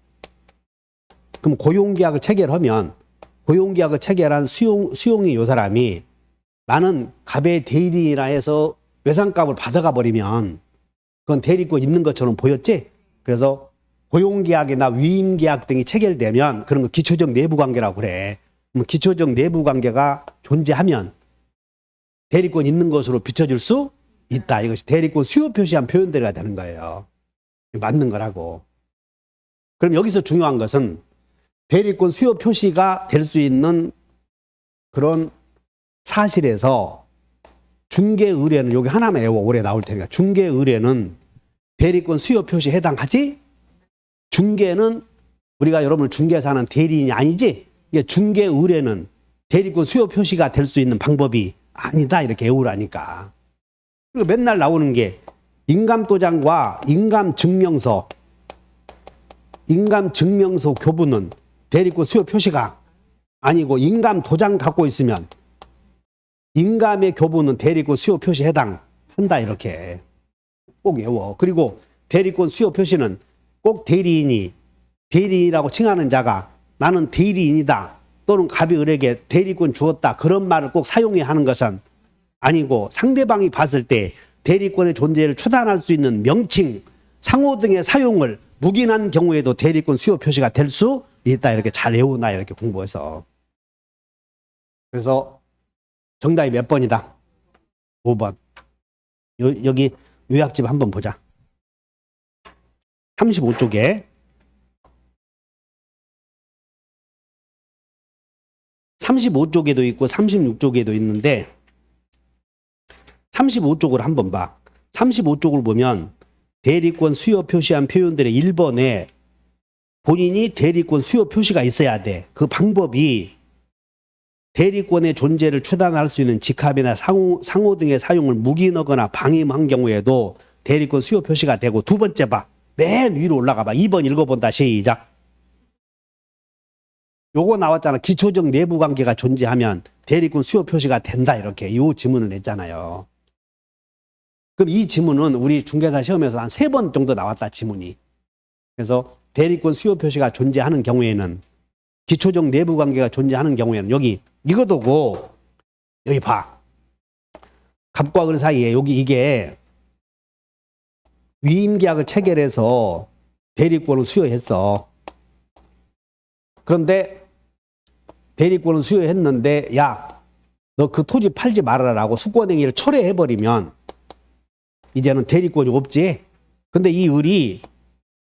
그럼 고용계약을 체결하면 고용계약을 체결한 수용이 요 사람이 나는 갑의 대리인이라 해서 외상값을 받아가 버리면 그건 대리권 있는 것처럼 보였지? 그래서 고용계약이나 위임계약 등이 체결되면 그런 거 기초적 내부관계라고 그래. 그럼 기초적 내부관계가 존재하면 대리권 있는 것으로 비춰질 수 있다. 이것이 대리권 수요 표시한 표현대리가 되는 거예요. 맞는 거라고. 그럼 여기서 중요한 것은 대리권 수요 표시가 될 수 있는 그런 사실에서 중개 의뢰는 여기 하나만 외워. 오래 나올 테니까. 중개 의뢰는 대리권 수요 표시에 해당하지? 중개는 우리가 여러분을 중개사 하는 대리인이 아니지? 이게 중개 의뢰는 대리권 수요 표시가 될 수 있는 방법이 아니다. 이렇게 외우라니까. 그리고 맨날 나오는 게 인감도장과 인감증명서 교부는 대리권 수요 표시가 아니고 인감도장 갖고 있으면 인감의 교부는 대리권 수요 표시 해당한다. 이렇게 꼭 외워. 그리고 대리권 수요 표시는 꼭 대리인이라고 칭하는 자가 나는 대리인이다 또는 갑이 을에게 대리권 주었다 그런 말을 꼭 사용해야 하는 것은 아니고 상대방이 봤을 때 대리권의 존재를 추단할 수 있는 명칭, 상호 등의 사용을 묵인한 경우에도 대리권 수요 표시가 될 수 있다. 이렇게 잘 외우나 이렇게 공부해서. 그래서 정답이 몇 번이다? 5번. 여기 요약집 한번 보자. 35쪽에 35쪽에도 있고 36쪽에도 있는데 35쪽을 한번 봐. 35쪽을 보면 대리권 수요 표시한 표현들의 1번에 본인이 대리권 수요 표시가 있어야 돼. 그 방법이 대리권의 존재를 추단할 수 있는 직합이나 상호 등의 사용을 묵인하거나 방임한 경우에도 대리권 수요 표시가 되고 두 번째 봐. 맨 위로 올라가 봐. 2번 읽어본다. 시작. 요거 나왔잖아. 기초적 내부 관계가 존재하면 대리권 수요 표시가 된다. 이렇게 이 지문을 냈잖아요. 그럼 이 지문은 우리 중개사 시험에서 한 3번 정도 나왔다. 지문이. 그래서 대리권 수요 표시가 존재하는 경우에는 기초적 내부 관계가 존재하는 경우에는 여기 이거도고 여기 봐. 갑과 을 사이에 여기 이게 위임계약을 체결해서 대리권을 수여했어. 그런데 대리권을 수여했는데 야, 너 그 토지 팔지 말아라라고 수권행위를 철회해버리면 이제는 대리권이 없지. 근데 이 을이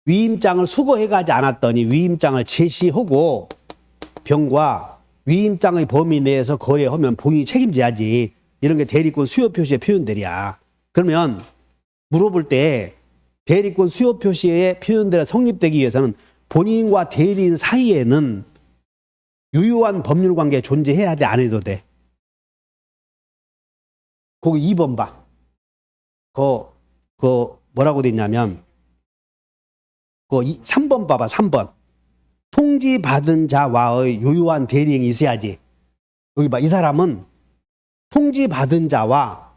위임장을 수거해가지 않았더니 위임장을 제시하고 병과 위임장의 범위 내에서 거래하면 본인이 책임져야지. 이런 게 대리권 수요 표시의 표현들이야. 그러면 물어볼 때 대리권 수요 표시의 표현들이 성립되기 위해서는 본인과 대리인 사이에는 유효한 법률 관계 존재해야 돼? 안 해도 돼? 거기 2번 봐. 뭐라고 돼 있냐면 3번 봐봐. 3번. 통지받은 자와의 유효한 대리인이 있어야지. 여기 봐. 이 사람은 통지받은 자와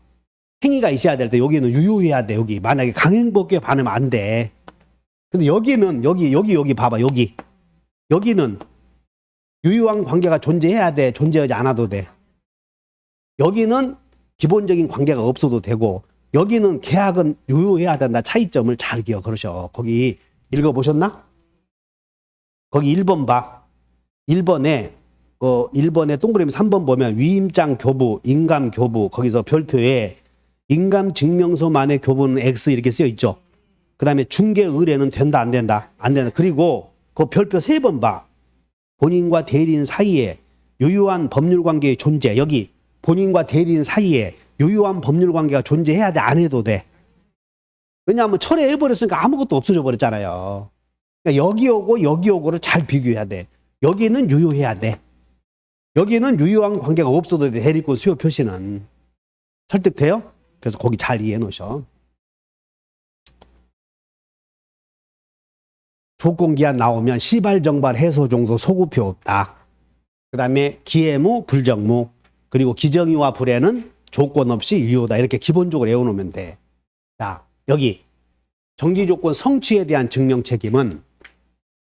행위가 있어야 될 때 여기는 유효해야 돼. 여기 만약에 강행법규에 반하면 안 돼. 근데 여기는 여기 봐봐. 여기는 유효한 관계가 존재해야 돼. 존재하지 않아도 돼. 여기는 기본적인 관계가 없어도 되고 여기는 계약은 유효해야 된다. 차이점을 잘 기억하셔. 거기 읽어보셨나? 거기 1번 봐. 1번에 1번에 동그라미 3번 보면 위임장 교부, 인감 교부 거기서 별표에 인감 증명서만의 교부는 X 이렇게 쓰여 있죠. 그다음에 중개 의뢰는 된다 안 된다? 안 된다. 그리고 그 별표 3번 봐. 본인과 대리인 사이에 유효한 법률 관계의 존재. 여기 본인과 대리인 사이에 유효한 법률 관계가 존재해야 돼? 안 해도 돼? 왜냐하면 철회해버렸으니까 아무것도 없어져 버렸잖아요. 그러니까 여기 오고를 잘 비교해야 돼. 여기는 유효해야 돼. 여기는 유효한 관계가 없어도 돼. 대리권 수요 표시는. 설득돼요? 그래서 거기 잘 이해해 놓으셔. 조건기한 나오면 시발정발 해소종소 소구표 없다. 그 다음에 기해무 불정무 그리고 기정의와 불해는 조건 없이 유효다. 이렇게 기본적으로 외워놓으면 돼. 자, 여기 정지조건 성취에 대한 증명 책임은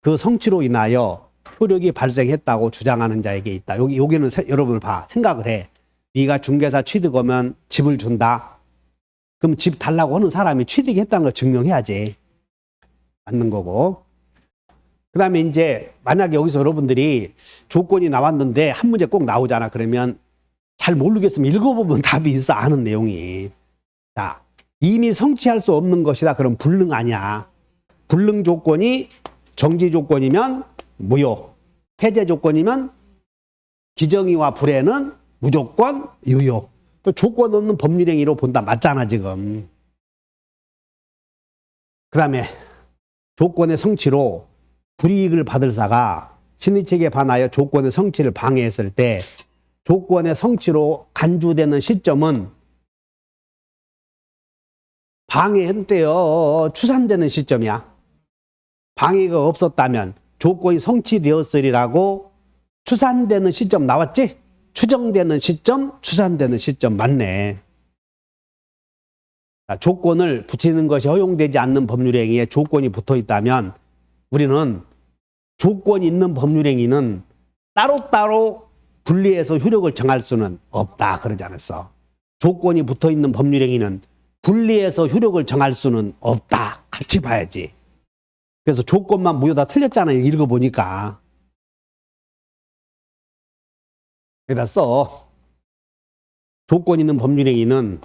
그 성취로 인하여 효력이 발생했다고 주장하는 자에게 있다. 여기는 여러분 봐. 생각을 해. 네가 중개사 취득하면 집을 준다. 그럼 집 달라고 하는 사람이 취득했다는 걸 증명해야지. 맞는 거고. 그 다음에 이제 만약에 여기서 여러분들이 조건이 나왔는데 한 문제 꼭 나오잖아. 그러면 잘 모르겠으면 읽어보면 답이 있어. 아는 내용이. 자, 이미 성취할 수 없는 것이다. 그럼 불능 아니야. 불능 조건이 정지 조건이면 무효. 해제 조건이면 기정의와 불해는 무조건 유효. 또 조건 없는 법률행위로 본다. 맞잖아 지금. 그 다음에 조건의 성취로 불이익을 받을 사가 심리책에 반하여 조건의 성취를 방해했을 때 조건의 성취로 간주되는 시점은 방해했대요. 추산되는 시점이야. 방해가 없었다면 조건이 성취되었으리라고 추산되는 시점 나왔지? 추정되는 시점, 추산되는 시점 맞네. 자, 조건을 붙이는 것이 허용되지 않는 법률행위에 조건이 붙어 있다면 우리는 조건이 있는 법률행위는 따로따로 분리해서 효력을 정할 수는 없다. 그러지 않았어. 조건이 붙어 있는 법률행위는 분리해서 효력을 정할 수는 없다. 같이 봐야지. 그래서 조건만 무효다 틀렸잖아요. 읽어보니까. 여기다 써. 조건 있는 법률행위는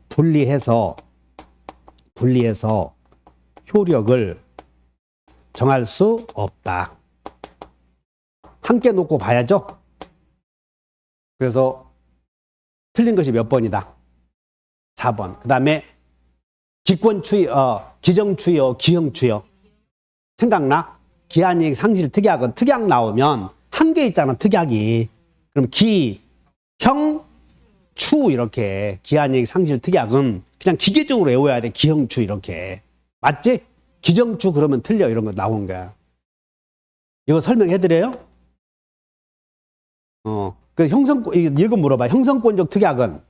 분리해서 효력을 정할 수 없다. 함께 놓고 봐야죠. 그래서 틀린 것이 몇 번이다? 4번. 그 다음에 기권추여, 기정추여, 기형추여. 생각나? 기한이익 상실 특약은 특약 나오면 한 개 있잖아. 특약이. 그럼 기, 형, 추 이렇게 기한이익 상실 특약은 그냥 기계적으로 외워야 돼. 기형추 이렇게. 맞지? 기정추 그러면 틀려. 이런 거 나온 거야. 이거 설명해드려요? 그 이거 물어봐. 형성권적 특약은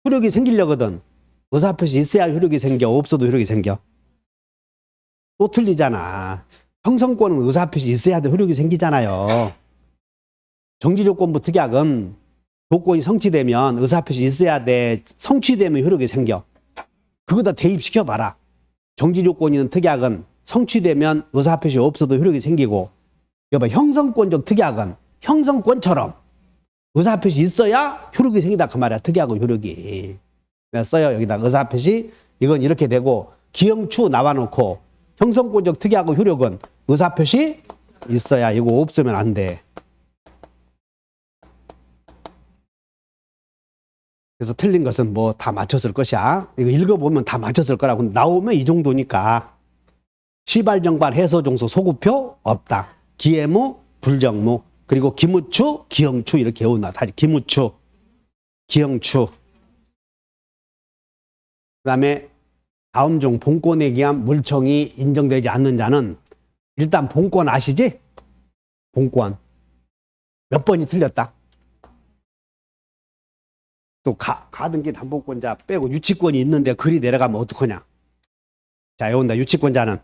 효력이 생기려거든. 의사표시 있어야 효력이 생겨. 없어도 효력이 생겨. 또 틀리잖아. 형성권은 의사표시 있어야 돼. 효력이 생기잖아요. 정지조건부 특약은 조건이 성취되면 의사표시 있어야 돼. 성취되면 효력이 생겨. 그거 다 대입시켜봐라. 정지조건이 있는 특약은 성취되면 의사표시 없어도 효력이 생기고, 여봐, 형성권적 특약은 형성권처럼 의사표시 있어야 효력이 생기다 그 말이야. 특약은 효력이. 내가 써요. 여기다 의사표시 이건 이렇게 되고, 기형추 나와놓고 형성권적 특약의 효력은 의사표시 있어야. 이거 없으면 안 돼. 그래서 틀린 것은 뭐 다 맞췄을 것이야. 이거 읽어보면 다 맞췄을 거라고. 나오면 이 정도니까. 시발정발 해소종소 소구표 없다. 기해무 불정무 그리고 기무추 기형추 이렇게 외운다. 기무추 기형추. 그 다음에 다음 중 본권에 의한 물청이 인정되지 않는 자는, 일단 본권 아시지? 본권 몇 번이 틀렸다. 또 가등기 담보권자 빼고 유치권이 있는데 글이 내려가면 어떡하냐. 자, 외운다. 유치권자는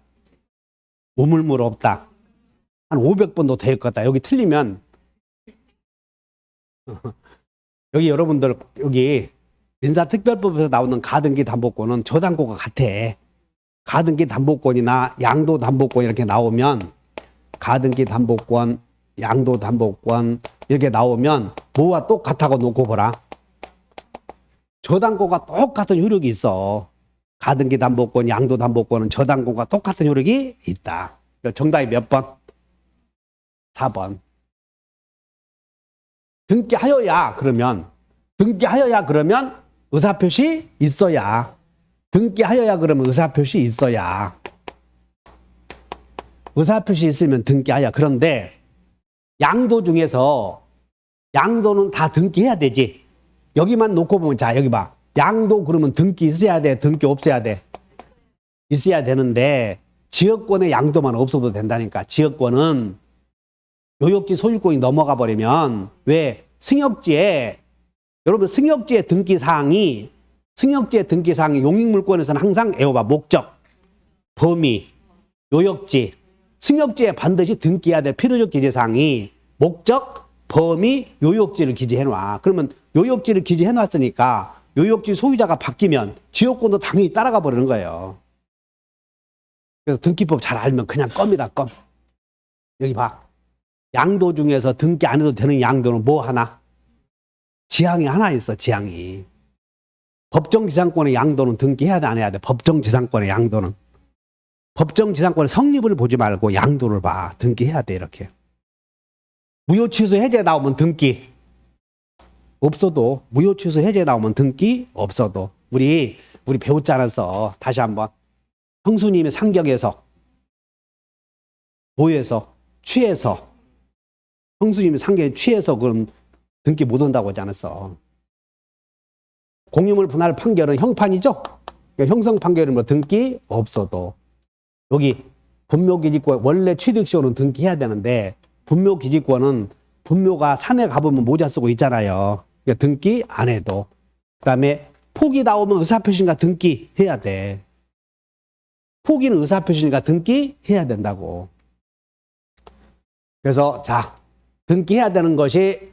우물물 없다. 한 500번도 될 것 같다. 여기 틀리면 여기 여러분들 여기 민사특별법에서 나오는 가등기 담보권은 저당권과 같아. 가등기 담보권이나 양도 담보권 이렇게 나오면 가등기 담보권, 양도담보권 이렇게 나오면 뭐와 똑같다고 놓고 보라. 저당권과 똑같은 효력이 있어. 가등기 담보권, 양도담보권은 저당권과 똑같은 효력이 있다. 정답이 몇 번? 4번. 등기하여야 그러면 의사표시 있어야. 등기하여야 그러면 의사표시 있어야. 의사표시 있으면 등기하여. 그런데 양도 중에서 양도는 다 등기해야 되지. 여기만 놓고 보면 자 여기 봐. 양도 그러면 등기 있어야 돼? 등기 없어야 돼? 있어야 되는데 지역권의 양도만 없어도 된다니까. 지역권은 요역지 소유권이 넘어가 버리면 왜 승역지에 여러분 승역지의 등기사항이 용익물권에서는 항상 애호봐 목적, 범위, 요역지 승역지에 반드시 등기해야 될 필요적 기재사항이 목적, 범위, 요역지를 기재해놔. 그러면 요역지를 기재해놨으니까 요역지 소유자가 바뀌면 지역권도 당연히 따라가 버리는 거예요. 그래서 등기법 잘 알면 그냥 껌이다, 껌. 여기 봐. 양도 중에서 등기 안 해도 되는 양도는 뭐 하나? 지항이 하나 있어, 지항이. 법정지상권의 양도는 등기해야 돼, 안 해야 돼? 법정지상권의 양도는. 법정지상권의 성립을 보지 말고 양도를 봐. 등기해야 돼, 이렇게. 무효취소 해제 나오면 등기. 없어도 무효취소 해제 나오면 등기 없어도 우리 배웠지 않았어. 다시 한번 형수님의 상격에서 뭐에서 취해서 형수님의 상격에 취해서 그럼 등기 못 온다고 하지 않았어. 공유물 분할 판결은 형판이죠. 그러니까 형성 판결은 뭐 등기 없어도 여기 분묘기지권 원래 취득시효는 등기해야 되는데 분묘기지권은 분묘가 산에 가보면 모자 쓰고 있잖아요. 그러니까 등기 안 해도. 그다음에 포기 나오면 의사표시니까 등기해야 돼. 포기는 의사표시니까 등기해야 된다고. 그래서 자 등기해야 되는 것이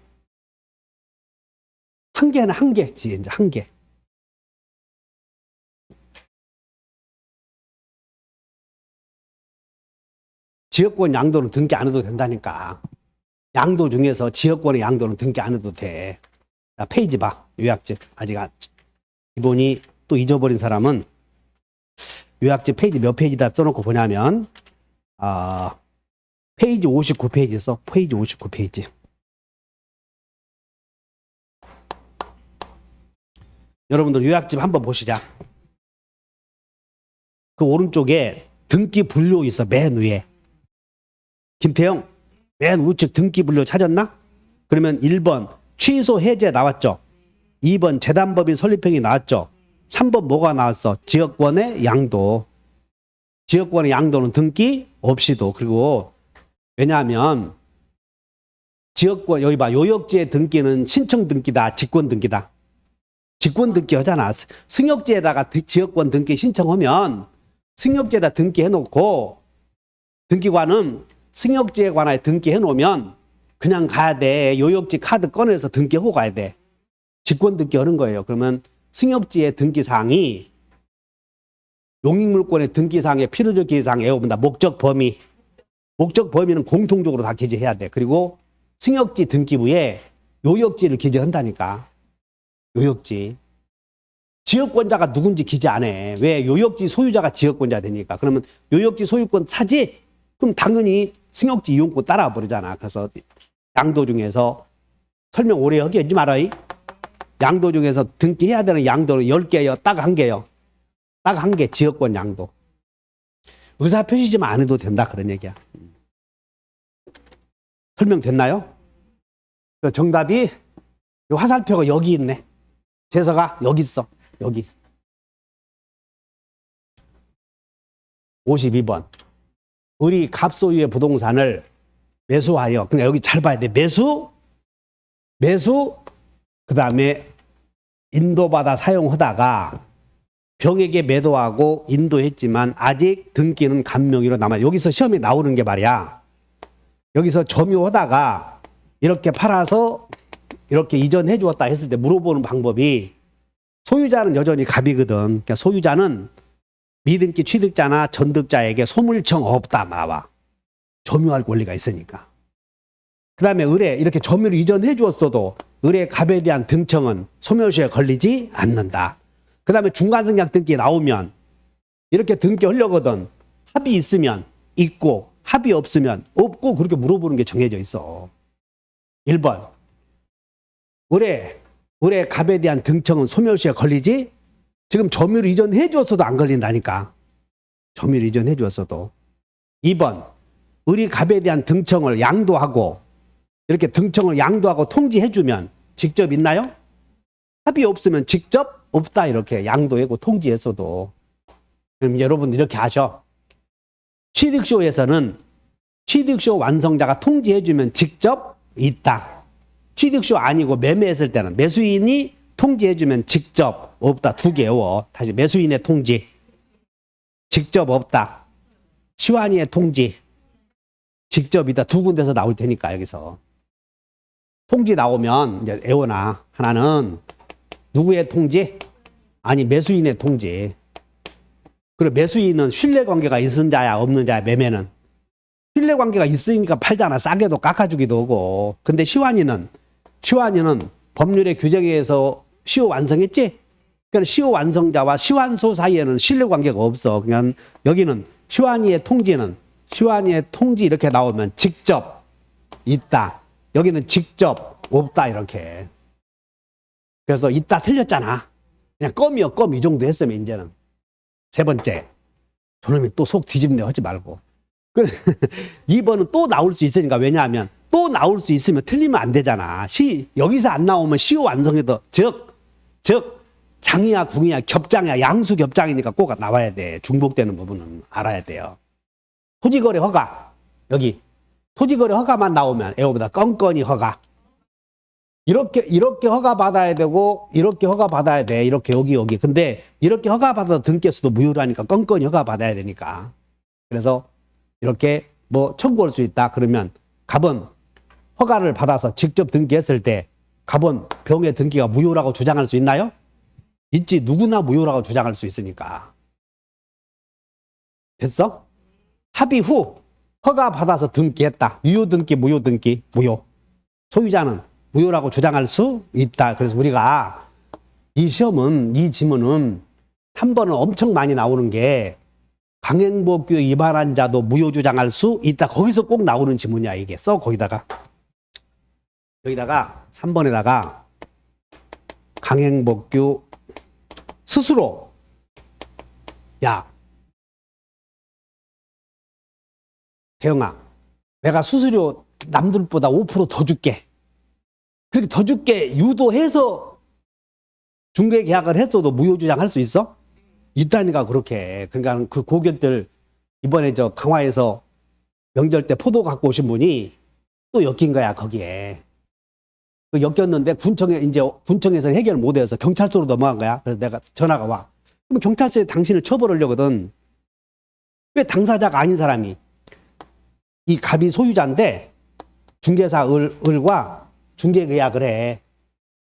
한 개는 한 개지. 이제 한 개. 지역권 양도는 등기 안 해도 된다니까. 양도 중에서 지역권의 양도는 등기 안 해도 돼. 자, 페이지 봐. 요약집. 아직 기본이 또 잊어버린 사람은 요약집 페이지 몇 페이지다 써놓고 보냐면 페이지 59페이지 써. 페이지 59페이지. 여러분들 요약집 한번 보시자. 그 오른쪽에 등기 분류 있어. 맨 위에. 김태형, 맨 우측 등기 분류 찾았나? 그러면 1번 취소 해제 나왔죠. 2번 재단법인 설립행위 나왔죠. 3번 뭐가 나왔어? 지역권의 양도. 지역권의 양도는 등기 없이도. 그리고 왜냐하면 지역권 여기 봐. 요역지의 등기는 신청 등기다. 직권 등기다. 직권 등기 하잖아. 승역지에다가 지역권 등기 신청하면 승역지에다 등기해놓고 등기관은 승역지에 관하여 등기해 놓으면 그냥 가야 돼. 요역지 카드 꺼내서 등기하고 가야 돼. 직권 등기하는 거예요. 그러면 승역지의 등기사항이 용익물권의 등기사항의 필요적 기재사항에 애워본다. 목적 범위. 목적 범위는 공통적으로 다 기재해야 돼. 그리고 승역지 등기부에 요역지를 기재한다니까. 요역지. 지역권자가 누군지 기재 안 해. 왜? 요역지 소유자가 지역권자 되니까. 그러면 요역지 소유권 차지? 그럼 당연히 승역지 이용권 따라와 버리잖아. 그래서 양도 중에서 설명 오래 하게 하지 말아요. 양도 중에서 등기해야 되는 양도는 10개요. 딱 한 개요. 딱 한 개. 지역권 양도. 의사표시지만 안 해도 된다. 그런 얘기야. 설명됐나요? 정답이 화살표가 여기 있네. 재서가 여기 있어. 여기. 52번. 우리 갑소유의 부동산을 매수하여, 그냥 여기 잘 봐야 돼. 매수, 그 다음에 인도받아 사용하다가 병에게 매도하고 인도했지만 아직 등기는 간명의로 남아요. 여기서 시험에 나오는 게 말이야. 여기서 점유하다가 이렇게 팔아서 이렇게 이전해 주었다 했을 때 물어보는 방법이 소유자는 여전히 갑이거든. 그러니까 소유자는 미등기 취득자나 전득자에게 소물청 없다 나와. 점유할 권리가 있으니까. 그 다음에 의뢰 이렇게 점유를 이전해 주었어도 의뢰 갑에 대한 등청은 소멸시효에 걸리지 않는다. 그 다음에 중간등기약 등기 나오면 이렇게 등기 하려거든. 합의 있으면 있고 합의 없으면 없고 그렇게 물어보는 게 정해져 있어. 1번 의뢰 갑에 대한 등청은 소멸시효에 걸리지? 지금 점유를 이전해 주었어도 안 걸린다니까. 점유를 이전해 주었어도. 2번 의리 갑에 대한 등청을 양도하고 이렇게 등청을 양도하고 통지해 주면 직접 있나요? 합의 없으면 직접 없다 이렇게 양도하고 통지했어도. 그럼 여러분 이렇게 하셔. 취득쇼에서는 취득쇼 완성자가 통지해 주면 직접 있다. 취득쇼 아니고 매매했을 때는 매수인이 통지해 주면 직접 없다. 두 개 외워. 다시 매수인의 통지. 직접 없다. 시환이의 통지. 직접 있다. 두 군데서 나올 테니까 여기서. 통지 나오면 이제 애워나. 하나는 누구의 통지? 아니 매수인의 통지. 그리고 매수인은 신뢰관계가 있은 자야 없는 자야 매매는. 신뢰관계가 있으니까 팔잖아. 싸게도 깎아주기도 하고. 근데 시환이는 법률의 규정에 의해서 시효 완성했지? 그러니까 시효 완성자와 시환소 사이에는 신뢰관계가 없어. 그냥 여기는 시환이의 통지 이렇게 나오면 직접 있다. 여기는 직접 없다 이렇게. 그래서 있다 틀렸잖아. 그냥 껌이요 껌 이 정도 했으면 이제는. 세 번째. 저놈이 또 속 뒤집네 하지 말고. 2번은 또 나올 수 있으니까. 왜냐하면 또 나올 수 있으면 틀리면 안 되잖아. 여기서 안 나오면 시효 완성해도 즉 장이야 궁이야 겹장이야 양수 겹장이니까 꼭 나와야 돼. 중복되는 부분은 알아야 돼요. 토지거래 허가 여기 토지거래 허가만 나오면 애호보다 건건이 허가 이렇게 허가 받아야 되고 이렇게 허가 받아야 돼. 이렇게 여기 근데 이렇게 허가 받아서 등기했어도 무효라니까 건건이 허가 받아야 되니까. 그래서 이렇게 뭐 청구할 수 있다 그러면 갑은 허가를 받아서 직접 등기했을 때 갑은 병의 등기가 무효라고 주장할 수 있나요? 있지. 누구나 무효라고 주장할 수 있으니까. 됐어? 합의 후 허가 받아서 등기했다. 유효 등기, 무효 등기, 무효. 소유자는 무효라고 주장할 수 있다. 그래서 우리가 이 시험은 이 지문은 3번은 엄청 많이 나오는 게 강행법규 위반한 자도 무효 주장할 수 있다. 거기서 꼭 나오는 지문이야 이게. 써 거기다가 여기다가 3번에다가 강행법규 스스로 야 대영아 내가 수수료 남들보다 5% 더 줄게. 그렇게 더 줄게 유도해서 중개계약을 했어도 무효 주장할 수 있어? 있다니까 그렇게. 그러니까 그 고객들 이번에 저 강화에서 명절 때 포도 갖고 오신 분이 또 엮인 거야 거기에. 그 엮였는데 군청에서 해결 못해서 경찰서로 넘어간 거야. 그래서 내가 전화가 와. 그럼 경찰서에 당신을 처벌하려거든. 왜 당사자가 아닌 사람이 이 갑이 소유자인데 중개사 을과 중개계약을 해.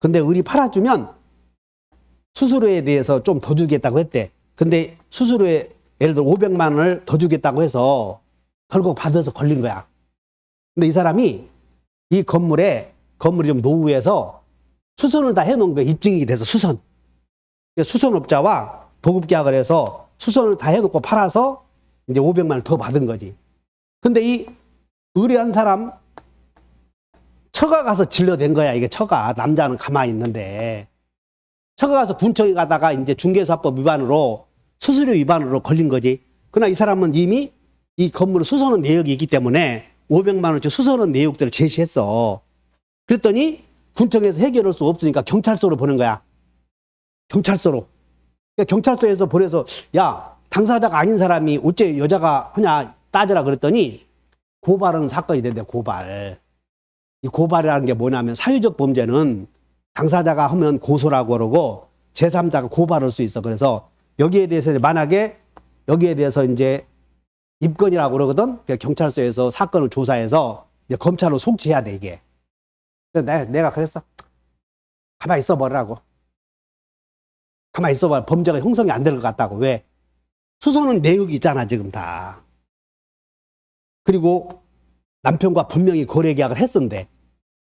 근데 을이 팔아주면 수수료에 대해서 좀 더 주겠다고 했대. 근데 수수료에 예를 들어 500만 원을 더 주겠다고 해서 결국 받아서 걸린 거야. 근데 이 사람이 이 건물이 좀 노후해서 수선을 다 해놓은 거야. 입증이 돼서 수선. 수선업자와 도급계약을 해서 수선을 다 해놓고 팔아서 이제 500만 원 더 받은 거지. 근데 이 의뢰한 사람 처가 가서 질러댄 거야. 이게 처가. 남자는 가만히 있는데. 처가 가서 군청에 가다가 이제 중개사법 위반으로 수수료 위반으로 걸린 거지. 그러나 이 사람은 이미 이 건물을 수선한 내역이 있기 때문에 500만 원짜리 수선한 내역들을 제시했어. 그랬더니 군청에서 해결할 수 없으니까 경찰서로 보낸 거야. 경찰서로. 그러니까 경찰서에서 보내서 야 당사자가 아닌 사람이 어째 여자가 하냐 따져라 그랬더니 고발은 사건이 된대. 고발. 이 고발이라는 게 뭐냐면 사유적 범죄는 당사자가 하면 고소라고 그러고 제3자가 고발할 수 있어. 그래서 여기에 대해서 만약에 여기에 대해서 이제 입건이라고 그러거든. 경찰서에서 사건을 조사해서 이제 검찰로 송치해야 돼 이게. 그래서 내가 그랬어. 가만히 있어보라고. 가만히 있어봐. 범죄가 형성이 안 될 것 같다고. 왜? 수선은 내역이 있잖아 지금 다. 그리고 남편과 분명히 거래 계약을 했었는데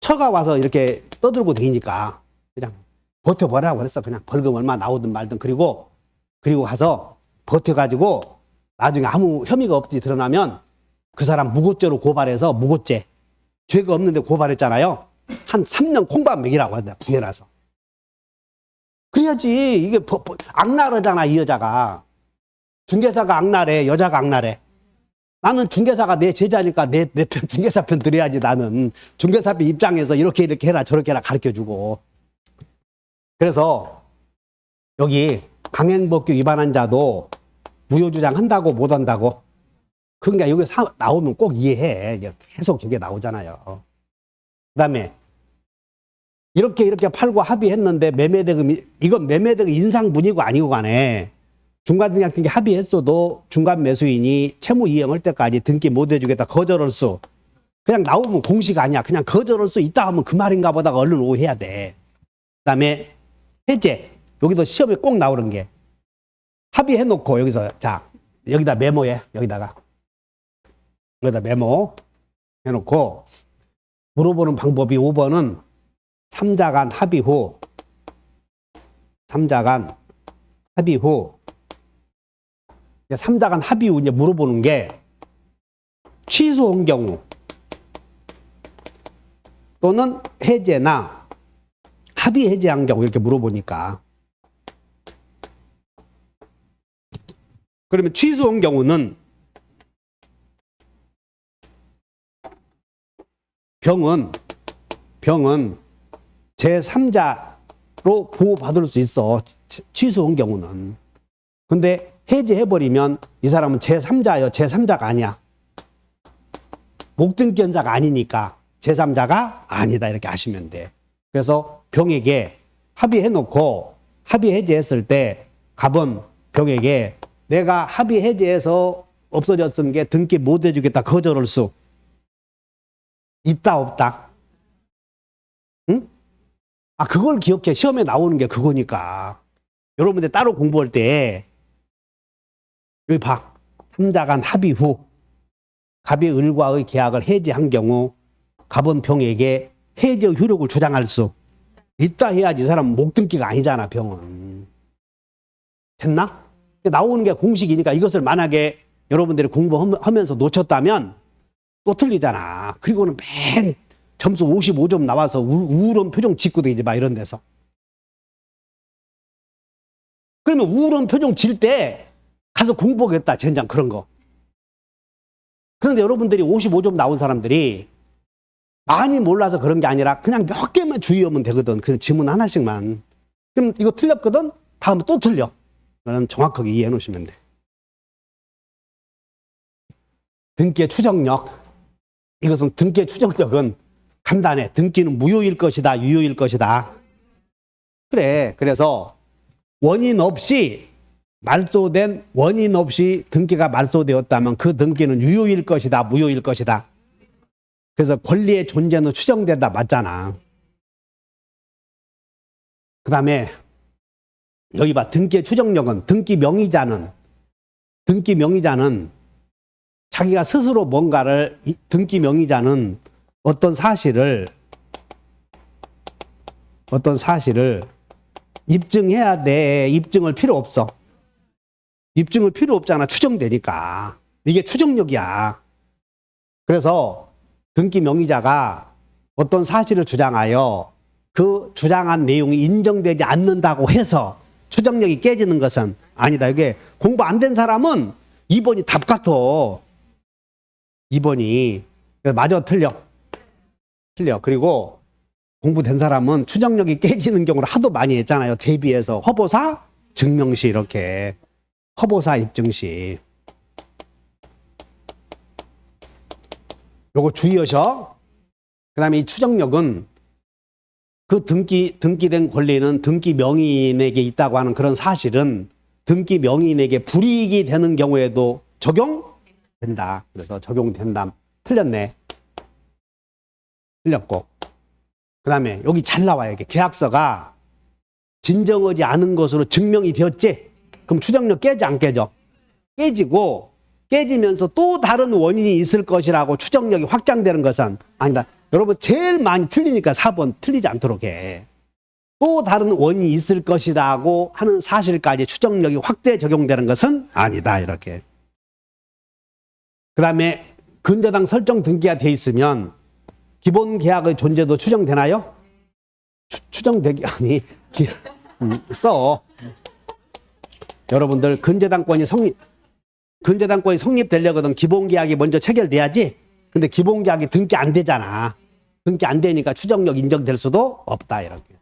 처가 와서 이렇게 떠들고 다니니까 그냥 버텨보라고 그랬어. 그냥 벌금 얼마 나오든 말든. 그리고 가서 버텨가지고 나중에 아무 혐의가 없지 드러나면 그 사람 무고죄로 고발해서 무고죄. 죄가 없는데 고발했잖아요. 한 3년 콩밥 먹이라고 한다. 부해라서. 그래야지. 이게 악랄하잖아, 이 여자가. 중개사가 악랄해, 여자가 악랄해. 나는 중개사가 내 제자니까 내 편, 중개사 편 들어야지. 나는 중개사 편 입장에서 이렇게 해라 저렇게 해라 가르쳐주고. 그래서 여기 강행법규 위반한 자도 무효주장 한다고 못한다고. 그러니까 여기 나오면 꼭 이해해. 계속 저게 나오잖아요. 그 다음에 이렇게 팔고 합의했는데 매매대금이, 이건 매매대금 인상분이고 아니고 간에 중간등기한테 합의했어도 중간 매수인이 채무 이행할 때까지 등기 못 해주겠다. 거절할 수. 그냥 나오면 공식 아니야. 그냥 거절할 수 있다 하면 그 말인가 보다가 얼른 오해해야 돼. 그 다음에 해제. 여기도 시험에 꼭 나오는 게 합의해놓고 여기서 자 여기다 메모해. 여기다 메모 해놓고 물어보는 방법이 5번은 3자 간 합의 후 3자 간 합의 후 이제 물어보는 게 취소한 경우 또는 해제나 합의 해제한 경우 이렇게 물어보니까 그러면 취소한 경우는 병은 제3자로 보호받을 수 있어. 취소한 경우는. 근데 해제해버리면 이 사람은 제3자요. 제3자가 아니야. 목등기현자가 아니니까 제3자가 아니다. 이렇게 하시면 돼. 그래서 병에게 합의해놓고 합의 해제했을 때 갑은 병에게 내가 합의 해제해서 없어졌던 게 등기 못 해주겠다. 거절할 수 있다 없다? 응? 아, 그걸 기억해. 시험에 나오는 게 그거니까. 여러분들 따로 공부할 때 여기 봐. 3자 간 합의 후 갑이 을과의 계약을 해지한 경우 갑은 병에게 해제 효력을 주장할 수 있다 해야지. 이 사람은 목등기가 아니잖아. 병은. 됐나? 나오는 게 공식이니까 이것을 만약에 여러분들이 공부하면서 놓쳤다면 또 틀리잖아. 그리고는 맨 점수 55점 나와서 우울한 표정 짓고 되지 마. 이런 데서. 그러면 우울한 표정 질 때 가서 공부하겠다. 젠장 그런 거. 그런데 여러분들이 55점 나온 사람들이 많이 몰라서 그런 게 아니라 그냥 몇 개만 주의하면 되거든. 그냥 지문 하나씩만. 그럼 이거 틀렸거든? 다음에 또 틀려. 그럼 정확하게 이해해 놓으시면 돼. 등기의 추정력. 이것은 등기의 추정력은 간단해. 등기는 무효일 것이다. 유효일 것이다. 그래. 그래서 원인 없이 등기가 말소되었다면 그 등기는 유효일 것이다. 무효일 것이다. 그래서 권리의 존재는 추정된다. 맞잖아. 그 다음에 여기 봐. 등기의 추정력은 등기 명의자는 자기가 스스로 뭔가를 등기 명의자는 어떤 사실을 입증해야 돼. 입증을 필요 없어. 입증을 필요 없잖아. 추정되니까. 이게 추정력이야. 그래서 등기 명의자가 어떤 사실을 주장하여 그 주장한 내용이 인정되지 않는다고 해서 추정력이 깨지는 것은 아니다. 이게 공부 안 된 사람은 2번이 답 같아. 2번이. 맞아, 틀려. 그리고 공부된 사람은 추정력이 깨지는 경우를 하도 많이 했잖아요. 대비해서 허보사, 증명시 이렇게. 허보사, 입증시. 요거 주의하셔. 그 다음에 이 추정력은 그 등기된 권리는 등기 명의인에게 있다고 하는 그런 사실은 등기 명의인에게 불이익이 되는 경우에도 적용된다. 그래서 적용된다. 틀렸네. 틀렸고. 그 다음에 여기 잘 나와요. 이게 계약서가 진정하지 않은 것으로 증명이 되었지? 그럼 추정력 깨져 안 깨져? 깨지고 깨지면서 또 다른 원인이 있을 것이라고 추정력이 확장되는 것은 아니다. 여러분 제일 많이 틀리니까 4번 틀리지 않도록 해. 또 다른 원인이 있을 것이라고 하는 사실까지 추정력이 확대 적용되는 것은 아니다. 이렇게. 그 다음에 근저당 설정 등기가 돼 있으면 기본 계약의 존재도 추정되나요? 추정되기 아니 써. 여러분들 근저당권이 성립되려거든 기본 계약이 먼저 체결돼야지. 근데 기본 계약이 등기 안 되잖아. 등기 안 되니까 추정력 인정될 수도 없다. 이렇게.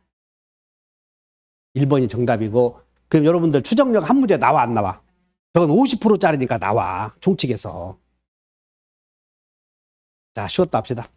1번이 정답이고. 그럼 여러분들 추정력 한 문제 나와 안 나와? 저건 50%짜리니까 나와. 총칙에서. 자, 쉬었다 합시다.